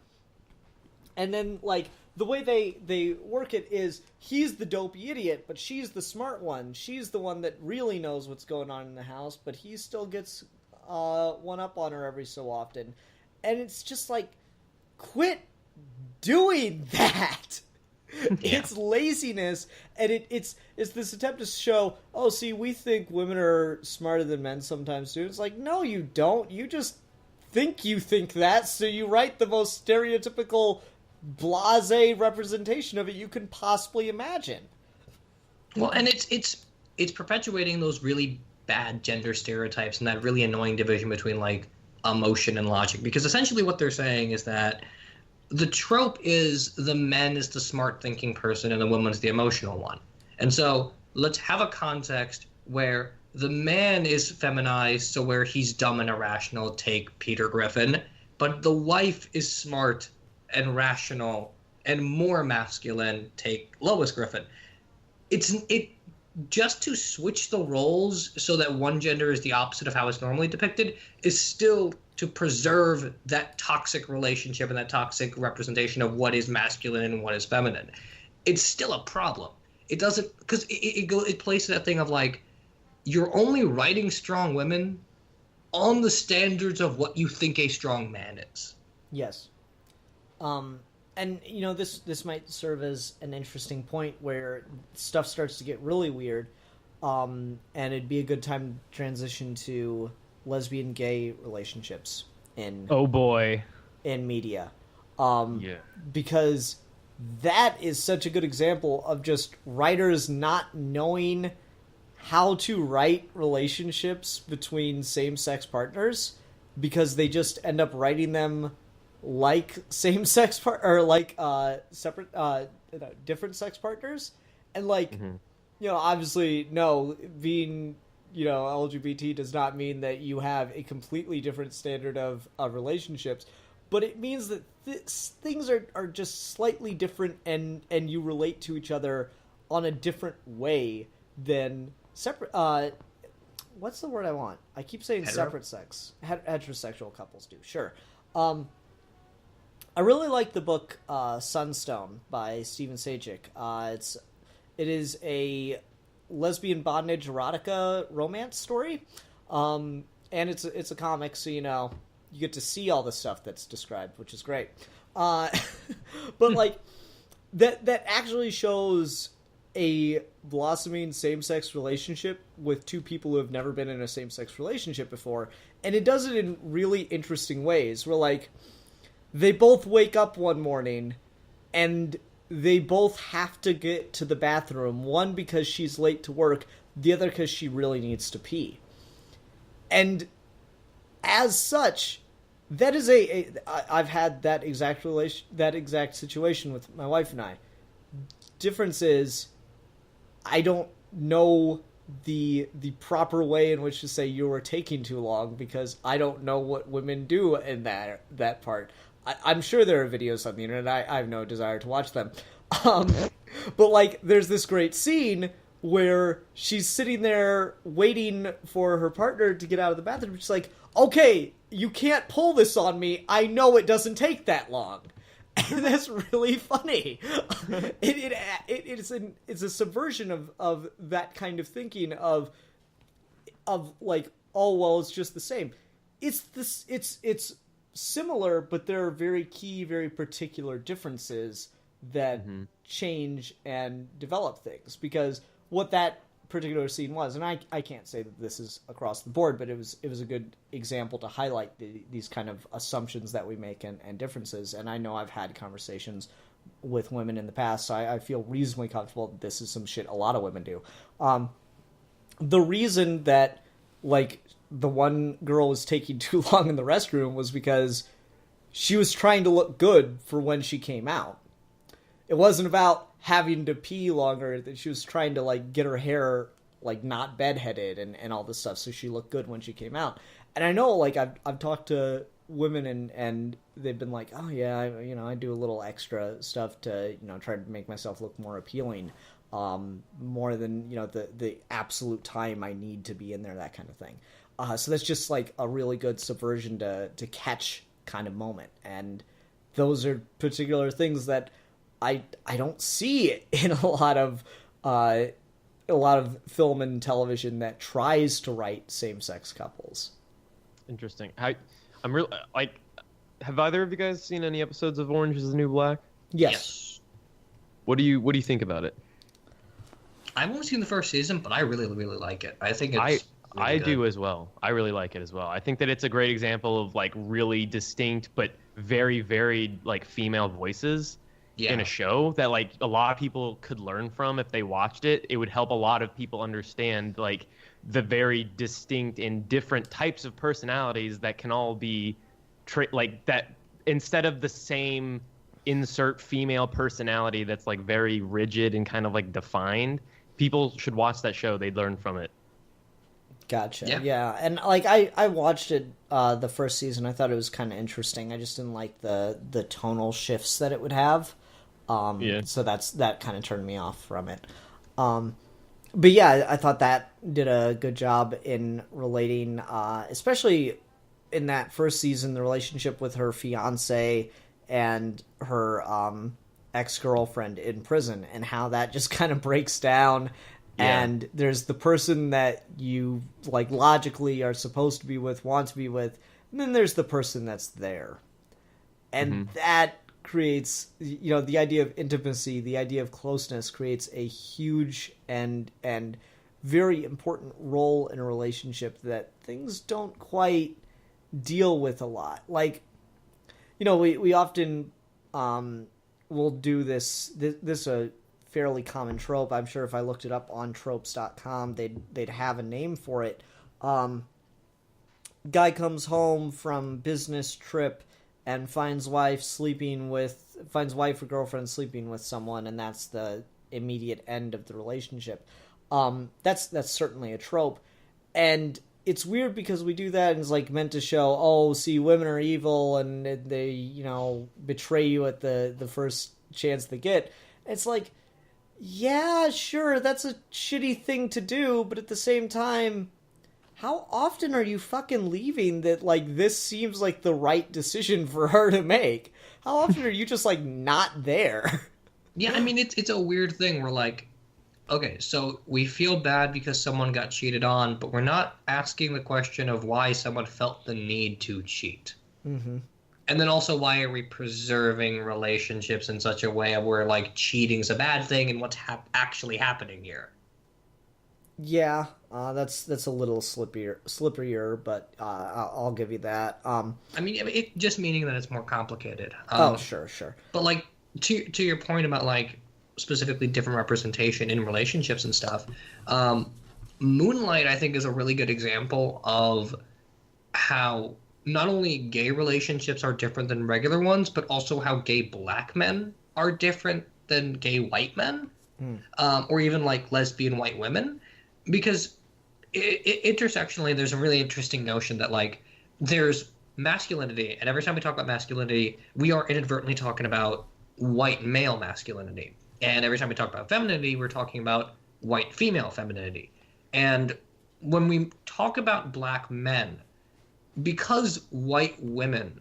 then, like, the way they work it is he's the dopey idiot, but she's the smart one. She's the one that really knows what's going on in the house, but he still gets one up on her every so often. And it's just like, quit doing that. Yeah. It's laziness, and it's this attempt to show, oh, see, we think women are smarter than men sometimes too. It's like, no, you don't. You just think you think that, so you write the most stereotypical blasé representation of it you can possibly imagine. Well, and it's perpetuating those really bad gender stereotypes and that really annoying division between like emotion and logic, because essentially what they're saying is that the trope is the man is the smart thinking person and the woman's the emotional one. And so let's have a context where the man is feminized, so where he's dumb and irrational, take Peter Griffin, but the wife is smart and rational and more masculine, take Lois Griffin. It just to switch the roles so that one gender is the opposite of how it's normally depicted is still to preserve that toxic relationship and that toxic representation of what is masculine and what is feminine. It's still a problem. It doesn't, because it plays to that thing of like, you're only writing strong women on the standards of what you think a strong man is. Yes. And, you know, this might serve as an interesting point where stuff starts to get really weird, and it'd be a good time to transition to lesbian gay relationships in... Oh, boy. In media. Yeah. Because that is such a good example of just writers not knowing how to write relationships between same-sex partners, because they just end up writing them like same-sex or like separate different sex partners, and like you know, obviously no, being, you know, LGBT does not mean that you have a completely different standard of relationships, but it means that things are just slightly different, and you relate to each other on a different way than separate what's the word I want? I keep saying separate sex. Heterosexual couples do. Sure. I really like the book Sunstone by Stephen Sajik. It is a lesbian bondage erotica romance story, and it's a comic, so you know you get to see all the stuff that's described, which is great. But like that actually shows a blossoming same-sex relationship with two people who have never been in a same-sex relationship before, and it does it in really interesting ways. Where like, they both wake up one morning, and they both have to get to the bathroom. One because she's late to work, the other because she really needs to pee. And as such, that is I've had that exact situation with my wife and I. Difference is, I don't know the proper way in which to say you were taking too long, because I don't know what women do in that part. I'm sure there are videos on the internet. I have no desire to watch them. But, like, there's this great scene where she's sitting there waiting for her partner to get out of the bathroom. She's like, okay, you can't pull this on me. I know it doesn't take that long. And that's really funny. It's a subversion of that kind of thinking of like, oh, well, it's just the same. It's similar, but there are very key, very particular differences that change and develop things. Because what that particular scene was, and I can't say that this is across the board, but it was a good example to highlight these kind of assumptions that we make and differences. And I know I've had conversations with women in the past, so I feel reasonably comfortable that this is some shit a lot of women do. The reason that, like, the one girl was taking too long in the restroom was because she was trying to look good for when she came out. It wasn't about having to pee longer, that she was trying to, like, get her hair, like, not bedheaded and all this stuff, so she looked good when she came out. And I know, like, I've talked to women and they've been like, oh yeah, I do a little extra stuff to, try to make myself look more appealing, more than, the absolute time I need to be in there, that kind of thing. So that's just, like, a really good subversion to catch kind of moment. And those are particular things that I don't see in a lot of film and television that tries to write same-sex couples. Interesting. I'm really, like, have either of you guys seen any episodes of Orange is the New Black? Yes. What do you think about it? I've only seen the first season, but I really, really like it. I think it's I do as well. I really like it as well. I think that it's a great example of, like, really distinct but very varied, like, female voices in a show that, like, a lot of people could learn from if they watched it. It would help a lot of people understand, like, the very distinct and different types of personalities that can all be like that, instead of the same insert female personality that's, like, very rigid and kind of, like, defined. People should watch that show. They'd learn from it. Gotcha. Yeah. And, like, I watched it the first season. I thought it was kind of interesting. I just didn't like the tonal shifts that it would have. So that kind of turned me off from it. But yeah, I thought that did a good job in relating, especially in that first season, the relationship with her fiance and her ex-girlfriend in prison, and how that just kind of breaks down. Yeah. And there's the person that you, like, logically are supposed to be with, want to be with, and then there's the person that's there. And that creates, the idea of intimacy, the idea of closeness creates a huge and very important role in a relationship that things don't quite deal with a lot. Like, we often will do this a fairly common trope. I'm sure if I looked it up on tropes.com, they'd have a name for it. Guy comes home from business trip and finds wife or girlfriend sleeping with someone, and that's the immediate end of the relationship. That's certainly a trope. And it's weird because we do that and it's, like, meant to show, oh, see, women are evil and they, betray you at the first chance they get. It's like, yeah, sure, that's a shitty thing to do, but at the same time, how often are you fucking leaving that, like, this seems like the right decision for her to make? How often are you just, like, not there? Yeah, I mean, it's a weird thing where, like, okay, so we feel bad because someone got cheated on, but we're not asking the question of why someone felt the need to cheat. Mm-hmm. And then also, why are we preserving relationships in such a way where, like, cheating's a bad thing and what's actually happening here? Yeah, that's a little slipperier, but I'll give you that. I mean, it just meaning that it's more complicated. Sure. But, like, to your point about like specifically different representation in relationships and stuff, Moonlight I think is a really good example of how not only gay relationships are different than regular ones, but also how gay black men are different than gay white men, or even like lesbian white women, because intersectionally there's a really interesting notion that like there's masculinity, and every time we talk about masculinity, we are inadvertently talking about white male masculinity. And every time we talk about femininity, we're talking about white female femininity. And when we talk about black men, because white women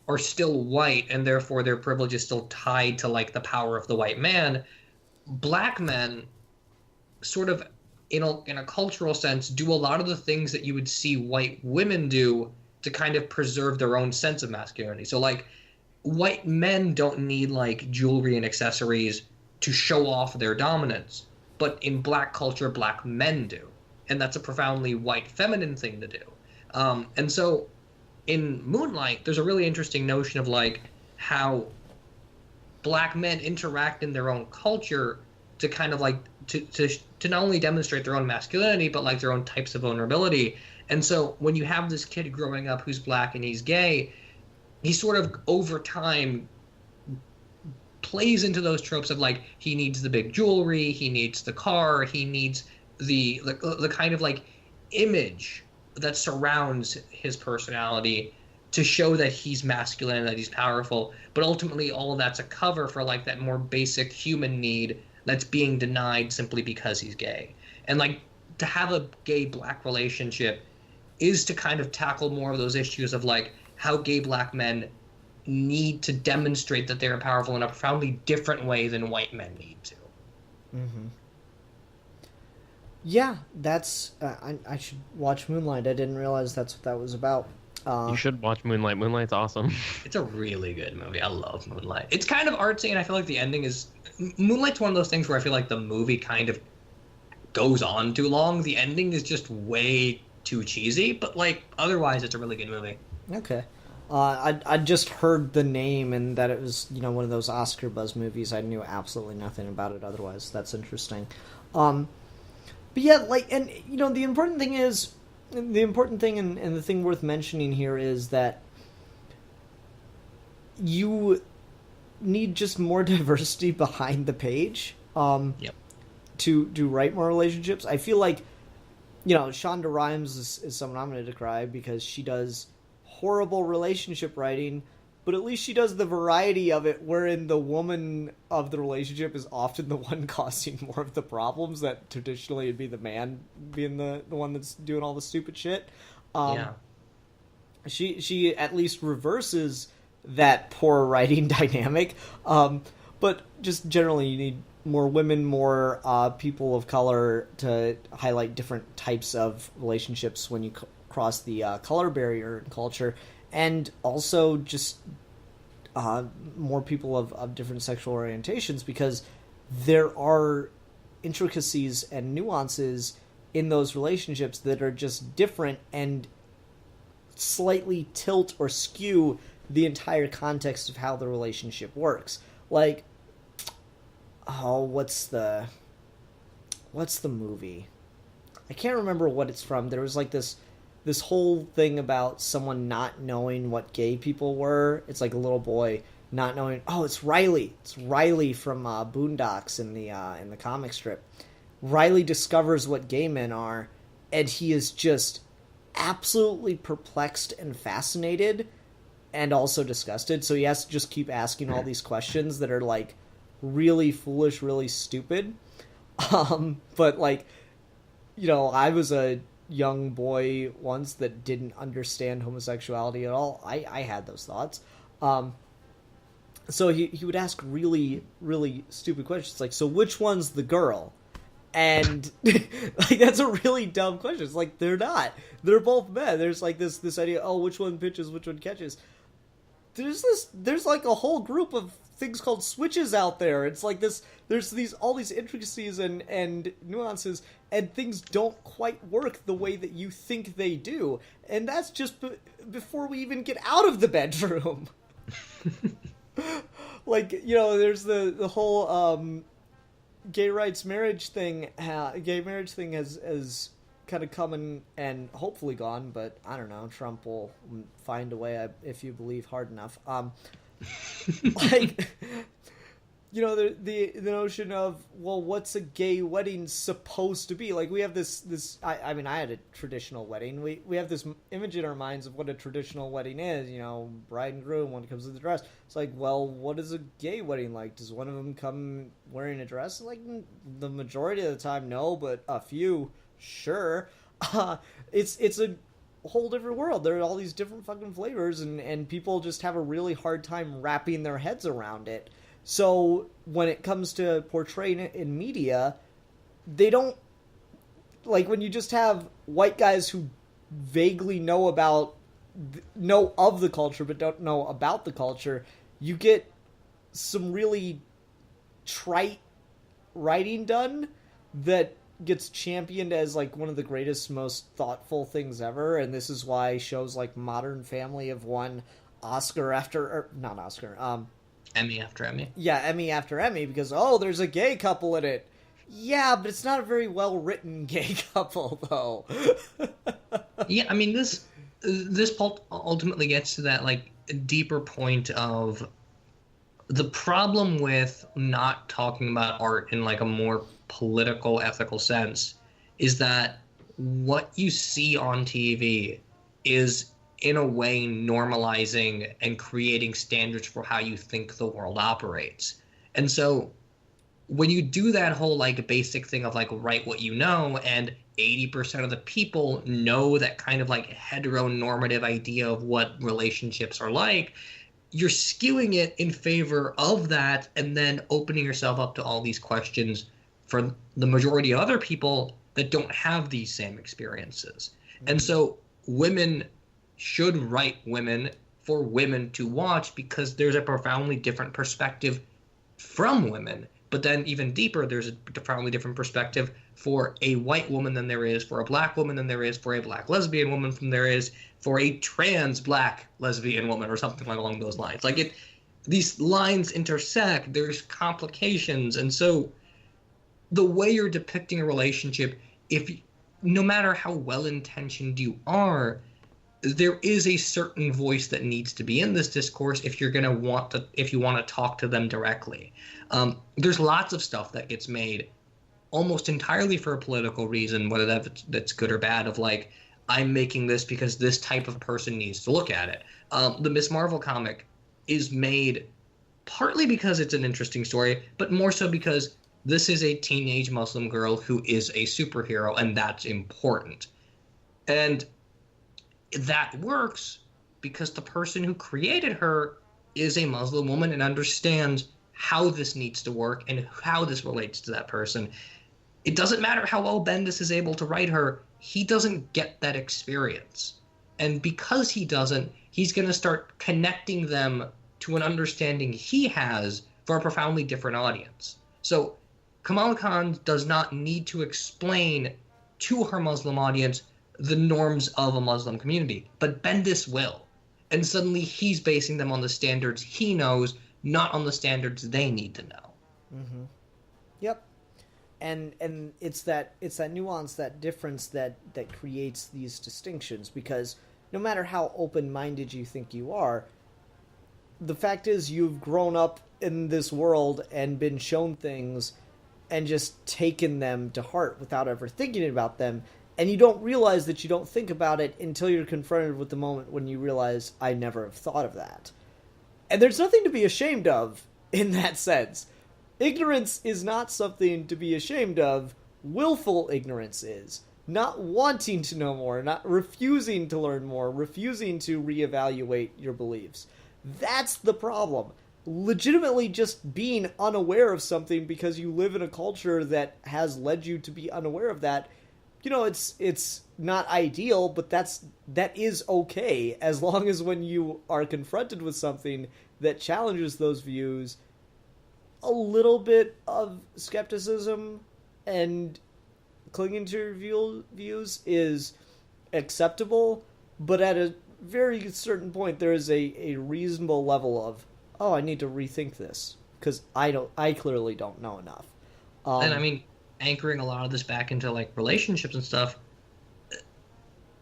are still white and therefore their privilege is still tied to like the power of the white man, black men sort of in a cultural sense do a lot of the things that you would see white women do to kind of preserve their own sense of masculinity. So like white men don't need like jewelry and accessories to show off their dominance, but in black culture, black men do. And that's a profoundly white feminine thing to do. And so in Moonlight, there's a really interesting notion of like how black men interact in their own culture to kind of like to not only demonstrate their own masculinity, but like their own types of vulnerability. And so when you have this kid growing up who's black and he's gay, he sort of over time plays into those tropes of like he needs the big jewelry, he needs the car, he needs the kind of like image that surrounds his personality to show that he's masculine, that he's powerful. But ultimately all of that's a cover for like that more basic human need that's being denied simply because he's gay. And like to have a gay black relationship is to kind of tackle more of those issues of like how gay black men need to demonstrate that they're powerful in a profoundly different way than white men need to. Mm-hmm. Yeah, that's... I should watch Moonlight. I didn't realize that's what that was about. You should watch Moonlight. Moonlight's awesome. It's a really good movie. I love Moonlight. It's kind of artsy, and I feel like the ending is... Moonlight's one of those things where I feel like the movie kind of goes on too long. The ending is just way too cheesy, but like otherwise it's a really good movie. Okay. I just heard the name and that it was, you know, one of those Oscar buzz movies. I knew absolutely nothing about it otherwise. That's interesting. But yeah, like, and, you know, the important thing and the thing worth mentioning here is that you need just more diversity behind the page to write more relationships. I feel like, you know, Shonda Rhimes is someone I'm going to decry because she does horrible relationship writing, but at least she does the variety of it wherein the woman of the relationship is often the one causing more of the problems that traditionally would be the man being the one that's doing all the stupid shit. She at least reverses that poor writing dynamic. But just generally you need more women, more people of color to highlight different types of relationships when you cross the color barrier in culture, and also just more people of different sexual orientations, because there are intricacies and nuances in those relationships that are just different and slightly tilt or skew the entire context of how the relationship works. Like, what's the movie? I can't remember what it's from. There was like this whole thing about someone not knowing what gay people were. It's like a little boy not knowing. Oh, it's Riley. It's Riley from Boondocks in the comic strip. Riley discovers what gay men are, and he is just absolutely perplexed and fascinated, and also disgusted. So he has to just keep asking all these questions that are like really foolish, really stupid. But like, you know, I was a young boy once that didn't understand homosexuality at all. I had those thoughts. So he would ask really, really stupid questions, like, so which one's the girl? And like, that's a really dumb question. It's like, they're not. They're both men. There's like this idea, oh, which one pitches, which one catches. There's like a whole group of things called switches out there. It's like there's all these intricacies and nuances, and things don't quite work the way that you think they do. And that's just before we even get out of the bedroom. like, you know, there's the whole gay rights marriage thing. Gay marriage thing has kind of come and hopefully gone, but I don't know. Trump will find a way if you believe hard enough. Like, you know, the notion of, well, what's a gay wedding supposed to be? Like, we have this I mean, I had a traditional wedding. We have this image in our minds of what a traditional wedding is, you know, bride and groom, one comes with a dress. It's like, well, what is a gay wedding like? Does one of them come wearing a dress? Like, the majority of the time, no, but a few, sure. It's a whole different world. There are all these different fucking flavors, and people just have a really hard time wrapping their heads around it. So when it comes to portraying it in media, they don't, like, when you just have white guys who vaguely know of the culture but don't know about the culture, you get some really trite writing done that gets championed as like one of the greatest, most thoughtful things ever. And this is why shows like Modern Family have won Emmy after Emmy. Yeah, Emmy after Emmy, because, there's a gay couple in it. Yeah, but it's not a very well-written gay couple, though. Yeah, I mean, this ultimately gets to that, like, deeper point of the problem with not talking about art in, like, a more political, ethical sense is that what you see on TV is, in a way, normalizing and creating standards for how you think the world operates. And so when you do that whole, like, basic thing of, like, write what you know, and 80% of the people know that kind of, like, heteronormative idea of what relationships are like, you're skewing it in favor of that and then opening yourself up to all these questions for the majority of other people that don't have these same experiences. Mm-hmm. And so women should write women for women to watch, because there's a profoundly different perspective from women. But then even deeper, there's a profoundly different perspective for a white woman than there is for a black woman than there is for a black lesbian woman than there is for a trans black lesbian woman, or something along those lines. Like, these lines intersect, there's complications. And so the way you're depicting a relationship, no matter how well-intentioned you are, there is a certain voice that needs to be in this discourse if you want to talk to them directly. There's lots of stuff that gets made almost entirely for a political reason, whether that's good or bad, of like, I'm making this because this type of person needs to look at it. The Miss Marvel comic is made partly because it's an interesting story, but more so because this is a teenage Muslim girl who is a superhero, and that's important. And that works because the person who created her is a Muslim woman and understands how this needs to work and how this relates to that person. It doesn't matter how well Bendis is able to write her, he doesn't get that experience. And because he doesn't, he's going to start connecting them to an understanding he has for a profoundly different audience. So Kamala Khan does not need to explain to her Muslim audience the norms of a Muslim community, but Bendis will. And suddenly he's basing them on the standards he knows, not on the standards they need to know. Mm-hmm. Yep. And it's that nuance, that difference that creates these distinctions, because no matter how open-minded you think you are, the fact is you've grown up in this world and been shown things and just taken them to heart without ever thinking about them. And you don't realize that you don't think about it until you're confronted with the moment when you realize, I never have thought of that. And there's nothing to be ashamed of in that sense. Ignorance is not something to be ashamed of. Willful ignorance is. Not wanting to know more, not refusing to learn more, refusing to reevaluate your beliefs. That's the problem. Legitimately just being unaware of something because you live in a culture that has led you to be unaware of that, you know, it's not ideal, but that is okay, as long as when you are confronted with something that challenges those views, a little bit of skepticism and clinging to your views is acceptable, but at a very certain point there is a reasonable level oh, I need to rethink this because I clearly don't know enough. And I mean, anchoring a lot of this back into like relationships and stuff,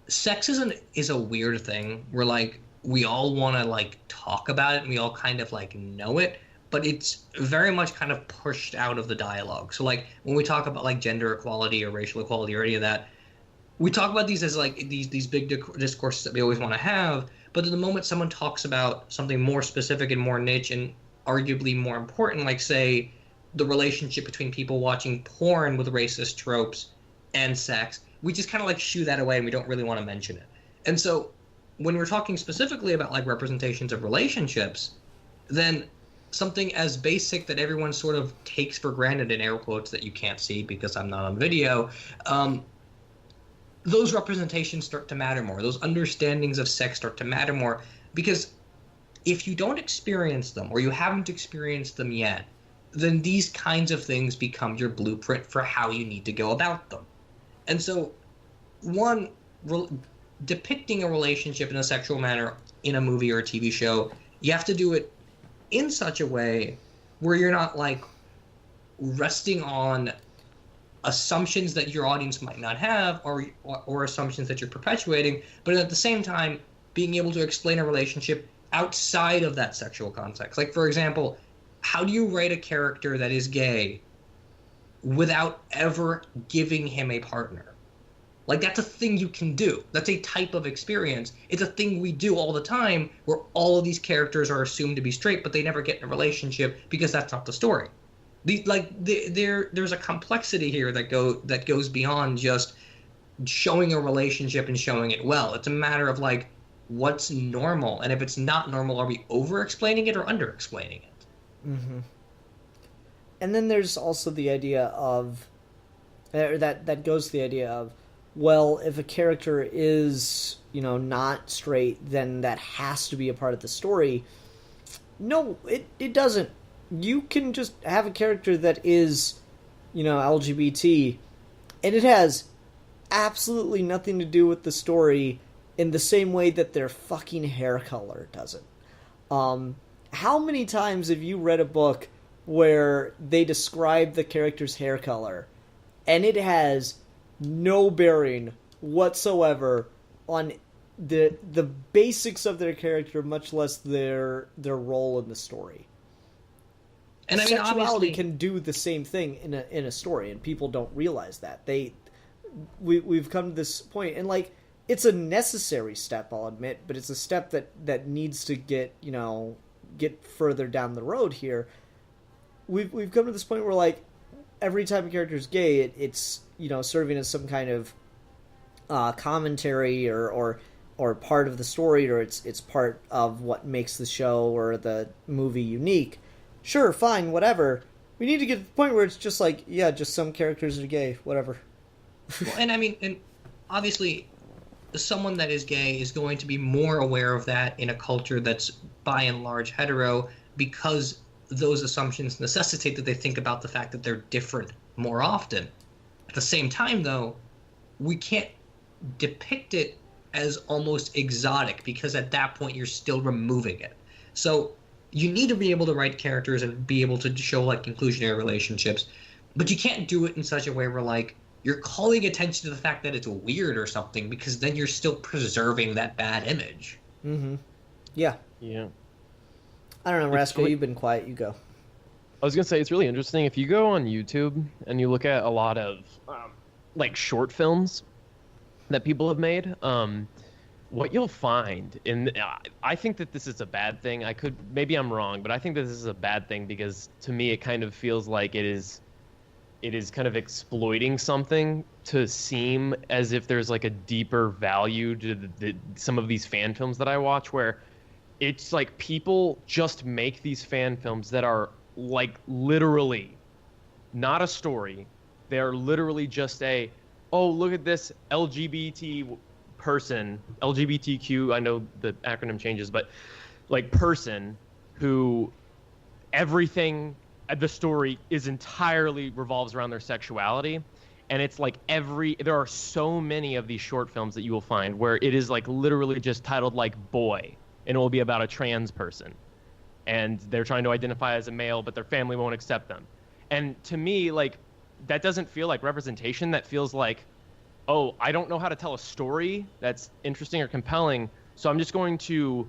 sexism is a weird thing where like we all want to like talk about it and we all kind of like know it, but it's very much kind of pushed out of the dialogue. So like when we talk about like gender equality or racial equality or any of that, we talk about these as like these big discourses that we always want to have, but at the moment someone talks about something more specific and more niche and arguably more important, like say the relationship between people watching porn with racist tropes and sex, we just kind of like shoo that away and we don't really want to mention it. And so when we're talking specifically about like representations of relationships, then something as basic that everyone sort of takes for granted, in air quotes that you can't see because I'm not on video, those representations start to matter more. Those understandings of sex start to matter more, because if you don't experience them or you haven't experienced them yet, then these kinds of things become your blueprint for how you need to go about them. And so, depicting a relationship in a sexual manner in a movie or a TV show, you have to do it in such a way where you're not like resting on assumptions that your audience might not have or assumptions that you're perpetuating, but at the same time being able to explain a relationship outside of that sexual context. Like, for example, how do you write a character that is gay without ever giving him a partner? Like, that's a thing you can do. That's a type of experience. It's a thing we do all the time where all of these characters are assumed to be straight, but they never get in a relationship because that's not the story. There's a complexity here that goes beyond just showing a relationship and showing it well. It's a matter of, like, what's normal, and if it's not normal, are we over-explaining it or under-explaining it? Mm-hmm. And then there's also the idea of that goes to the idea of, well, if a character is, not straight, then that has to be a part of the story. No, it doesn't. You can just have a character that is, LGBT, and it has absolutely nothing to do with the story in the same way that their fucking hair color doesn't. How many times have you read a book where they describe the character's hair color and it has no bearing whatsoever on the basics of their character, much less their role in the story? And I mean, sexuality can do the same thing in a story, and people don't realize that. We've come to this point, and like, it's a necessary step, I'll admit, but it's a step that needs to get further down the road here. We've come to this point where, like, every time a character is gay, it's serving as some kind of commentary or part of the story, or it's part of what makes the show or the movie unique. Sure, fine, whatever. We need to get to the point where it's just like, yeah, just some characters are gay, whatever. Well, and obviously, someone that is gay is going to be more aware of that in a culture that's by and large hetero, because those assumptions necessitate that they think about the fact that they're different more often. At the same time, though, we can't depict it as almost exotic, because at that point you're still removing it. So you need to be able to write characters and be able to show like inclusionary relationships, but you can't do it in such a way where like you're calling attention to the fact that it's weird or something, because then you're still preserving that bad image. Mm-hmm. Yeah. Yeah. I don't know, Rascal, you've been quiet. You go. I was going to say, it's really interesting. If you go on YouTube and you look at a lot of, like, short films that people have made, what you'll find, I think that this is a bad thing. Maybe I'm wrong, but I think that this is a bad thing, because to me it kind of feels like it is kind of exploiting something to seem as if there's like a deeper value to some of these fan films that I watch, where it's like people just make these fan films that are like literally not a story. They're literally just oh, look at this LGBT person, LGBTQ, I know the acronym changes, but like person who everything, the story is entirely revolves around their sexuality. And it's like there are so many of these short films that you will find where it is like literally just titled like Boy, and it will be about a trans person. and they're trying to identify as a male, but their family won't accept them. And to me, like, that doesn't feel like representation. That feels like, oh, I don't know how to tell a story that's interesting or compelling, so I'm just going to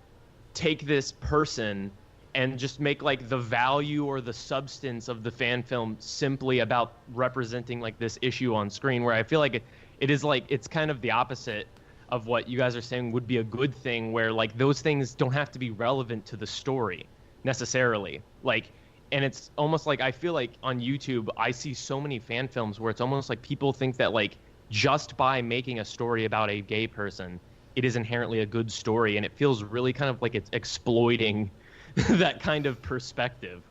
take this person and just make like the value or the substance of the fan film simply about representing like this issue on screen, where I feel like it is like, it's kind of the opposite of what you guys are saying would be a good thing, where like those things don't have to be relevant to the story necessarily. Like, and it's almost like, I feel like on YouTube, I see so many fan films where it's almost like people think that like just by making a story about a gay person, it is inherently a good story. And it feels really kind of like it's exploiting that kind of perspective.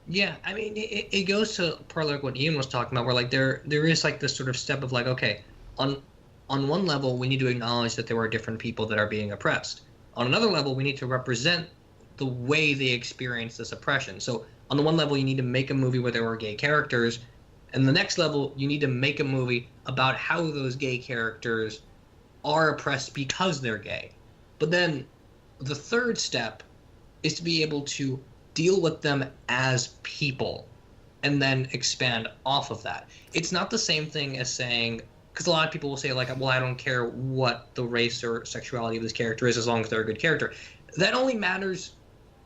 Yeah, I mean, it goes to part of like what Ian was talking about, where like there is like this sort of step of like, okay, on one level, we need to acknowledge that there are different people that are being oppressed. On another level, we need to represent the way they experience this oppression. So on the one level, you need to make a movie where there are gay characters, and the next level, you need to make a movie about how those gay characters are oppressed because they're gay. But then the third step is to be able to deal with them as people and then expand off of that. It's not the same thing as saying, because a lot of people will say like, well, I don't care what the race or sexuality of this character is as long as they're a good character. That only matters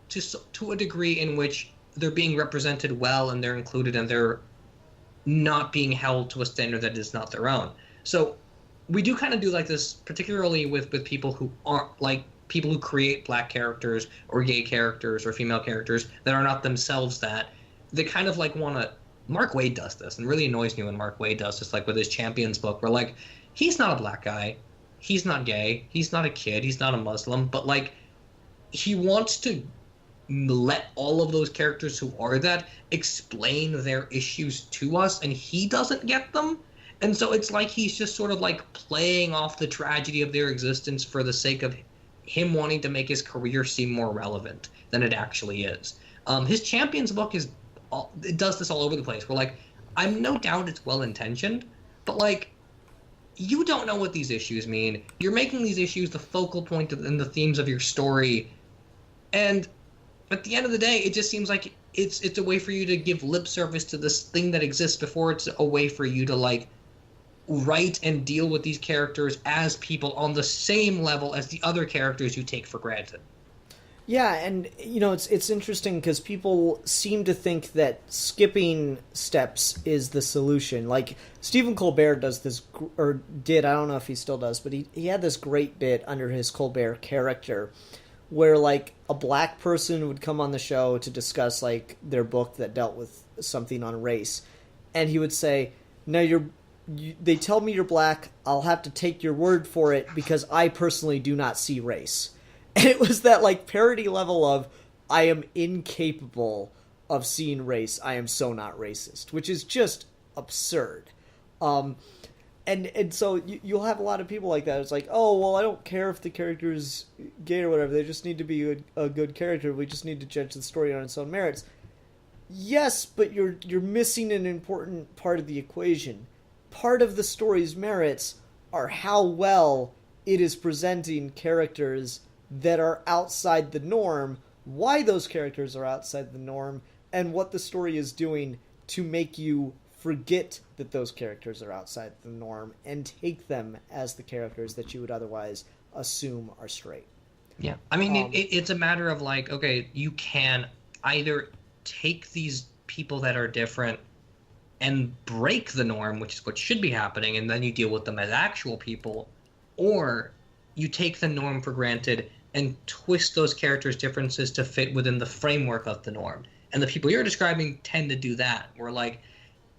to a degree in which they're being represented well and they're included and they're not being held to a standard that is not their own. So we do kind of do like this, particularly with people who aren't like people who create black characters or gay characters or female characters that are not themselves that. They kind of like want to. Mark Waid does this, and really annoys me when Mark Waid does this, like with his Champions book, where like he's not a black guy, he's not gay, he's not a kid, he's not a Muslim, but like he wants to let all of those characters who are that explain their issues to us, and he doesn't get them. And so it's like he's just sort of like playing off the tragedy of their existence for the sake of him wanting to make his career seem more relevant than it actually is. His Champions book it does this all over the place. Where like, I'm no doubt it's well intentioned, but like, you don't know what these issues mean. You're making these issues the focal point and the themes of your story, and at the end of the day, it just seems like it's a way for you to give lip service to this thing that exists before it's a way for you to like write and deal with these characters as people on the same level as the other characters you take for granted. Yeah, and you know, it's interesting because people seem to think that skipping steps is the solution. Like Stephen Colbert does this, or did, I don't know if he still does, but he had this great bit under his Colbert character where like a black person would come on the show to discuss like their book that dealt with something on race, and he would say, "Now they tell me you're black. I'll have to take your word for it because I personally do not see race." And it was that like parody level of, I am incapable of seeing race. I am so not racist, which is just absurd. And so you'll have a lot of people like that. It's like, oh, well, I don't care if the character's gay or whatever. They just need to be a good character. We just need to judge the story on its own merits. Yes, but you're missing an important part of the equation. Part of the story's merits are how well it is presenting characters that are outside the norm, why those characters are outside the norm, and what the story is doing to make you forget that those characters are outside the norm and take them as the characters that you would otherwise assume are straight. Yeah, I mean, it's a matter of like, okay, you can either take these people that are different and break the norm, which is what should be happening, and then you deal with them as actual people, or you take the norm for granted and twist those characters' differences to fit within the framework of the norm. And the people you're describing tend to do that, where like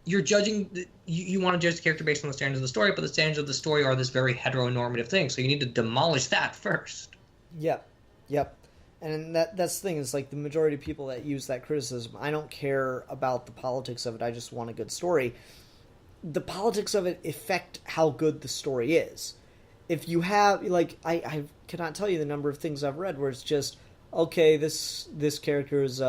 you're judging, you want to judge the character based on the standards of the story, but the standards of the story are this very heteronormative thing, so you need to demolish that first. Yep. And that's the thing, is like the majority of people that use that criticism, I don't care about the politics of it, I just want a good story. The politics of it affect how good the story is. If you have, like, I cannot tell you the number of things I've read where it's just, okay, this character is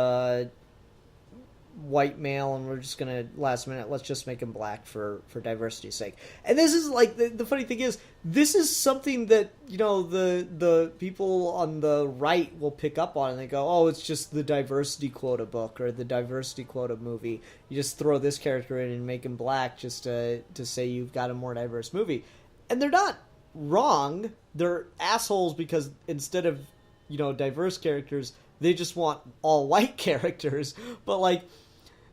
white male, and we're just gonna last minute let's just make him black for diversity's sake. And this is like the funny thing is, this is something that, you know, the people on the right will pick up on, and they go, oh, it's just the diversity quota book or the diversity quota movie. You just throw this character in and make him black just to say you've got a more diverse movie. And they're not wrong. They're assholes because instead of, you know, diverse characters, they just want all white characters. But like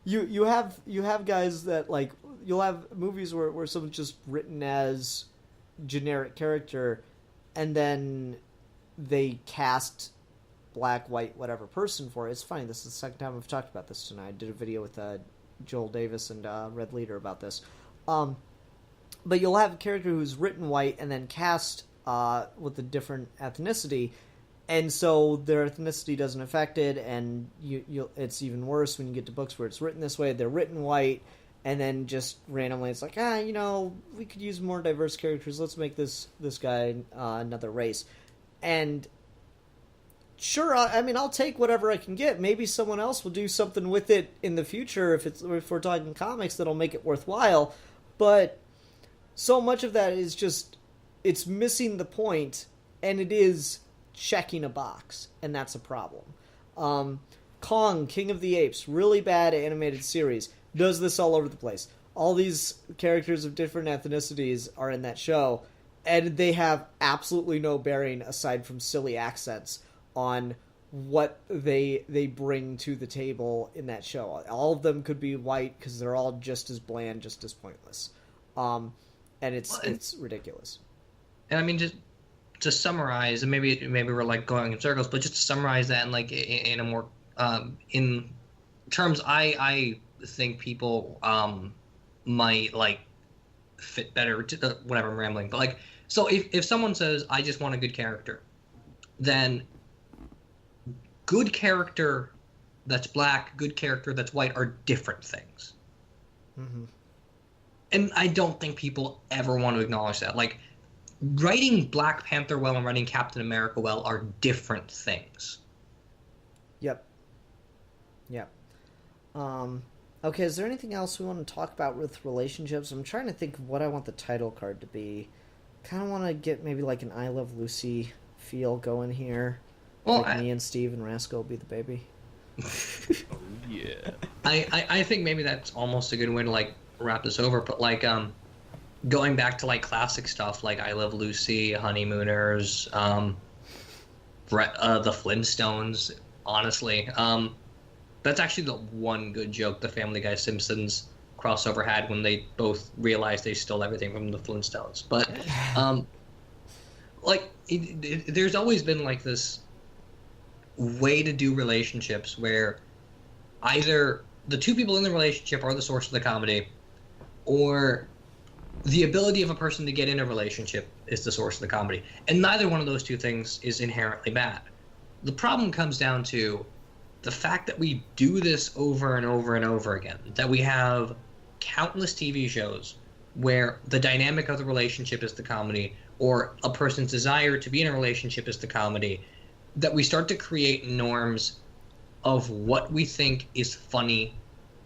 you have guys that, like, you'll have movies where someone's just written as generic character, and then they cast black, white, whatever person for it. It's funny, this is the second time I've talked about this tonight. I did a video with Joel Davis and Red Leader about this. But you'll have a character who's written white and then cast with a different ethnicity, and so their ethnicity doesn't affect it, and it's even worse when you get to books where it's written this way. They're written white, and then just randomly it's like, you know, we could use more diverse characters. Let's make this guy another race. And sure, I mean, I'll take whatever I can get. Maybe someone else will do something with it in the future if we're talking comics that'll make it worthwhile. But so much of that is just, it's missing the point, and it is checking a box, and that's a problem. Kong, King of the Apes, really bad animated series, does this all over the place. All these characters of different ethnicities are in that show, and they have absolutely no bearing aside from silly accents on what they bring to the table in that show. All of them could be white because they're all just as bland, just as pointless. And it's ridiculous. And I mean, just to summarize, and maybe we're like going in circles, but just to summarize that in like in a more in terms, I think people might like fit better to whatever I'm rambling, but like, so if someone says I just want a good character, then good character that's black, good character that's white are different things. Mm-hmm. And I don't think people ever want to acknowledge that. Like, writing Black Panther well and writing Captain America well are different things. Yep. Okay, is there anything else we want to talk about with relationships? I'm trying to think of what I want the title card to be. Kind of want to get maybe like an I Love Lucy feel going here. Well, like me and Steve and Rascal will be the baby. Oh, yeah. I think maybe that's almost a good way to like wrap this over, but like going back to like classic stuff like I Love Lucy, Honeymooners, the Flintstones, honestly, that's actually the one good joke the Family Guy Simpsons crossover had when they both realized they stole everything from the Flintstones. But like there's always been like this way to do relationships where either the two people in the relationship are the source of the comedy, or the ability of a person to get in a relationship is the source of the comedy. And neither one of those two things is inherently bad. The problem comes down to the fact that we do this over and over and over again, that we have countless TV shows where the dynamic of the relationship is the comedy, or a person's desire to be in a relationship is the comedy, that we start to create norms of what we think is funny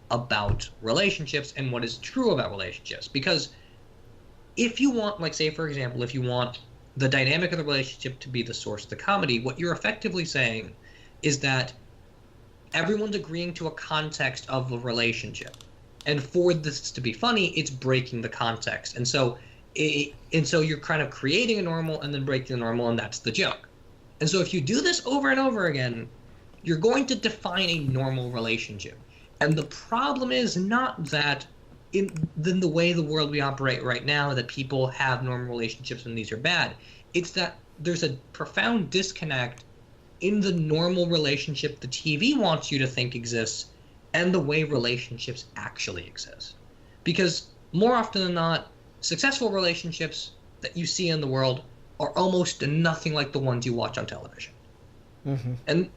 about relationships and what is true about relationships. Because if you want, like, say, for example, if you want the dynamic of the relationship to be the source of the comedy, what you're effectively saying is that everyone's agreeing to a context of the relationship. And for this to be funny, it's breaking the context. And so you're kind of creating a normal and then breaking the normal, and that's the joke. And so if you do this over and over again, you're going to define a normal relationship. And the problem is not that in the way the world we operate right now, that people have normal relationships and these are bad. It's that there's a profound disconnect in the normal relationship the TV wants you to think exists and the way relationships actually exist. Because more often than not, successful relationships that you see in the world are almost nothing like the ones you watch on television. Mm-hmm. And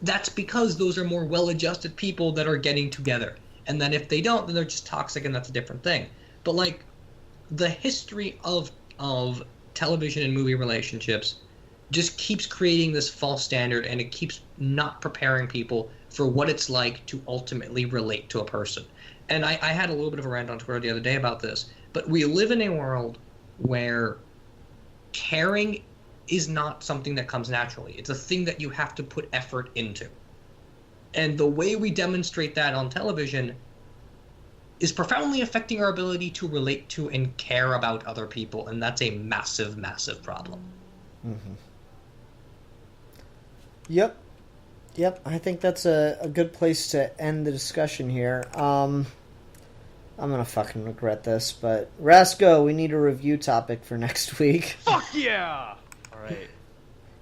that's because those are more well-adjusted people that are getting together. And then if they don't, then they're just toxic, and that's a different thing. But like, the history of television and movie relationships just keeps creating this false standard, and it keeps not preparing people for what it's like to ultimately relate to a person. And I had a little bit of a rant on Twitter the other day about this, but we live in a world where caring is not something that comes naturally. It's a thing that you have to put effort into. And the way we demonstrate that on television is profoundly affecting our ability to relate to and care about other people, and that's a massive, massive problem. Mm-hmm. Yep, I think that's a good place to end the discussion here. I'm gonna fucking regret this, but Rasco, we need a review topic for next week. Fuck yeah! Alright.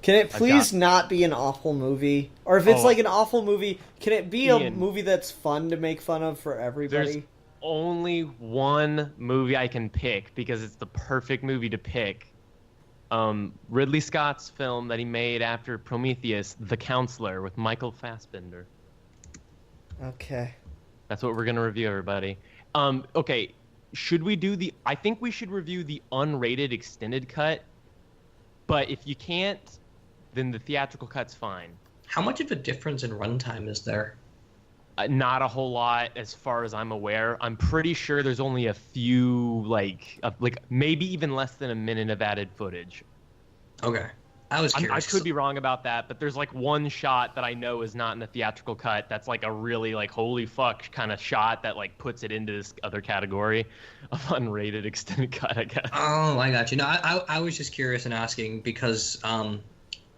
Can it please not be an awful movie? Or if it's like an awful movie, can it be a movie that's fun to make fun of for everybody? There's only one movie I can pick because it's the perfect movie to pick. Ridley Scott's film that he made after Prometheus, The Counselor, with Michael Fassbender. Okay. That's what we're going to review, everybody. Okay, should we do I think we should review the unrated extended cut, but if you can't, then the theatrical cut's fine. How much of a difference in runtime is there? Not a whole lot, as far as I'm aware. I'm pretty sure there's only a few, like maybe even less than a minute of added footage. Okay, I was curious. I could be wrong about that, but there's like one shot that I know is not in the theatrical cut. That's like a really like holy fuck kind of shot that like puts it into this other category of unrated extended cut, I guess. Oh, I got you. No, I was just curious and asking because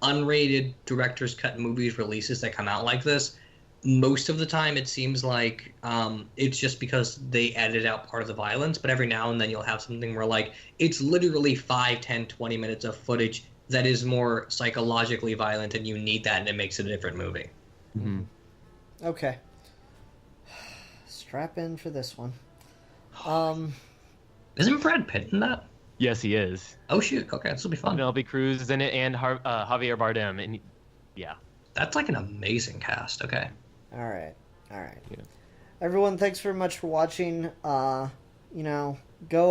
unrated director's cut movies releases that come out like this, most of the time it seems like it's just because they edited out part of the violence, but every now and then you'll have something where like it's literally 5, 10, 20 minutes of footage that is more psychologically violent and you need that and it makes it a different movie. Mm-hmm. Okay. Strap in for this one. Isn't Brad Pitt in that? Yes, he is. Oh shoot, okay, this will be fun. Penelope Cruz is in it and Javier Bardem, and yeah. That's like an amazing cast, okay. All right. Yeah. Everyone, thanks very much for watching. Go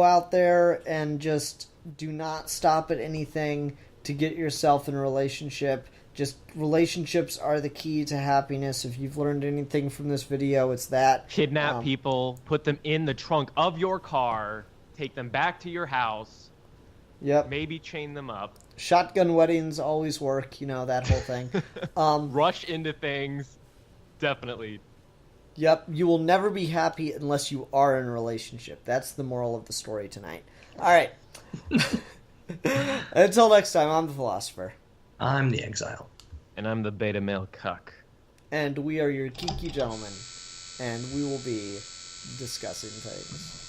out there and just do not stop at anything to get yourself in a relationship. Just relationships are the key to happiness. If you've learned anything from this video, it's that. Kidnap people, put them in the trunk of your car, take them back to your house. Yep. Maybe chain them up. Shotgun weddings always work, that whole thing. Rush into things. Definitely. Yep, you will never be happy unless you are in a relationship. That's the moral of the story tonight. All right. Until next time, I'm the Philosopher. I'm the Exile. And I'm the beta male cuck. And we are your geeky gentlemen. And we will be discussing things.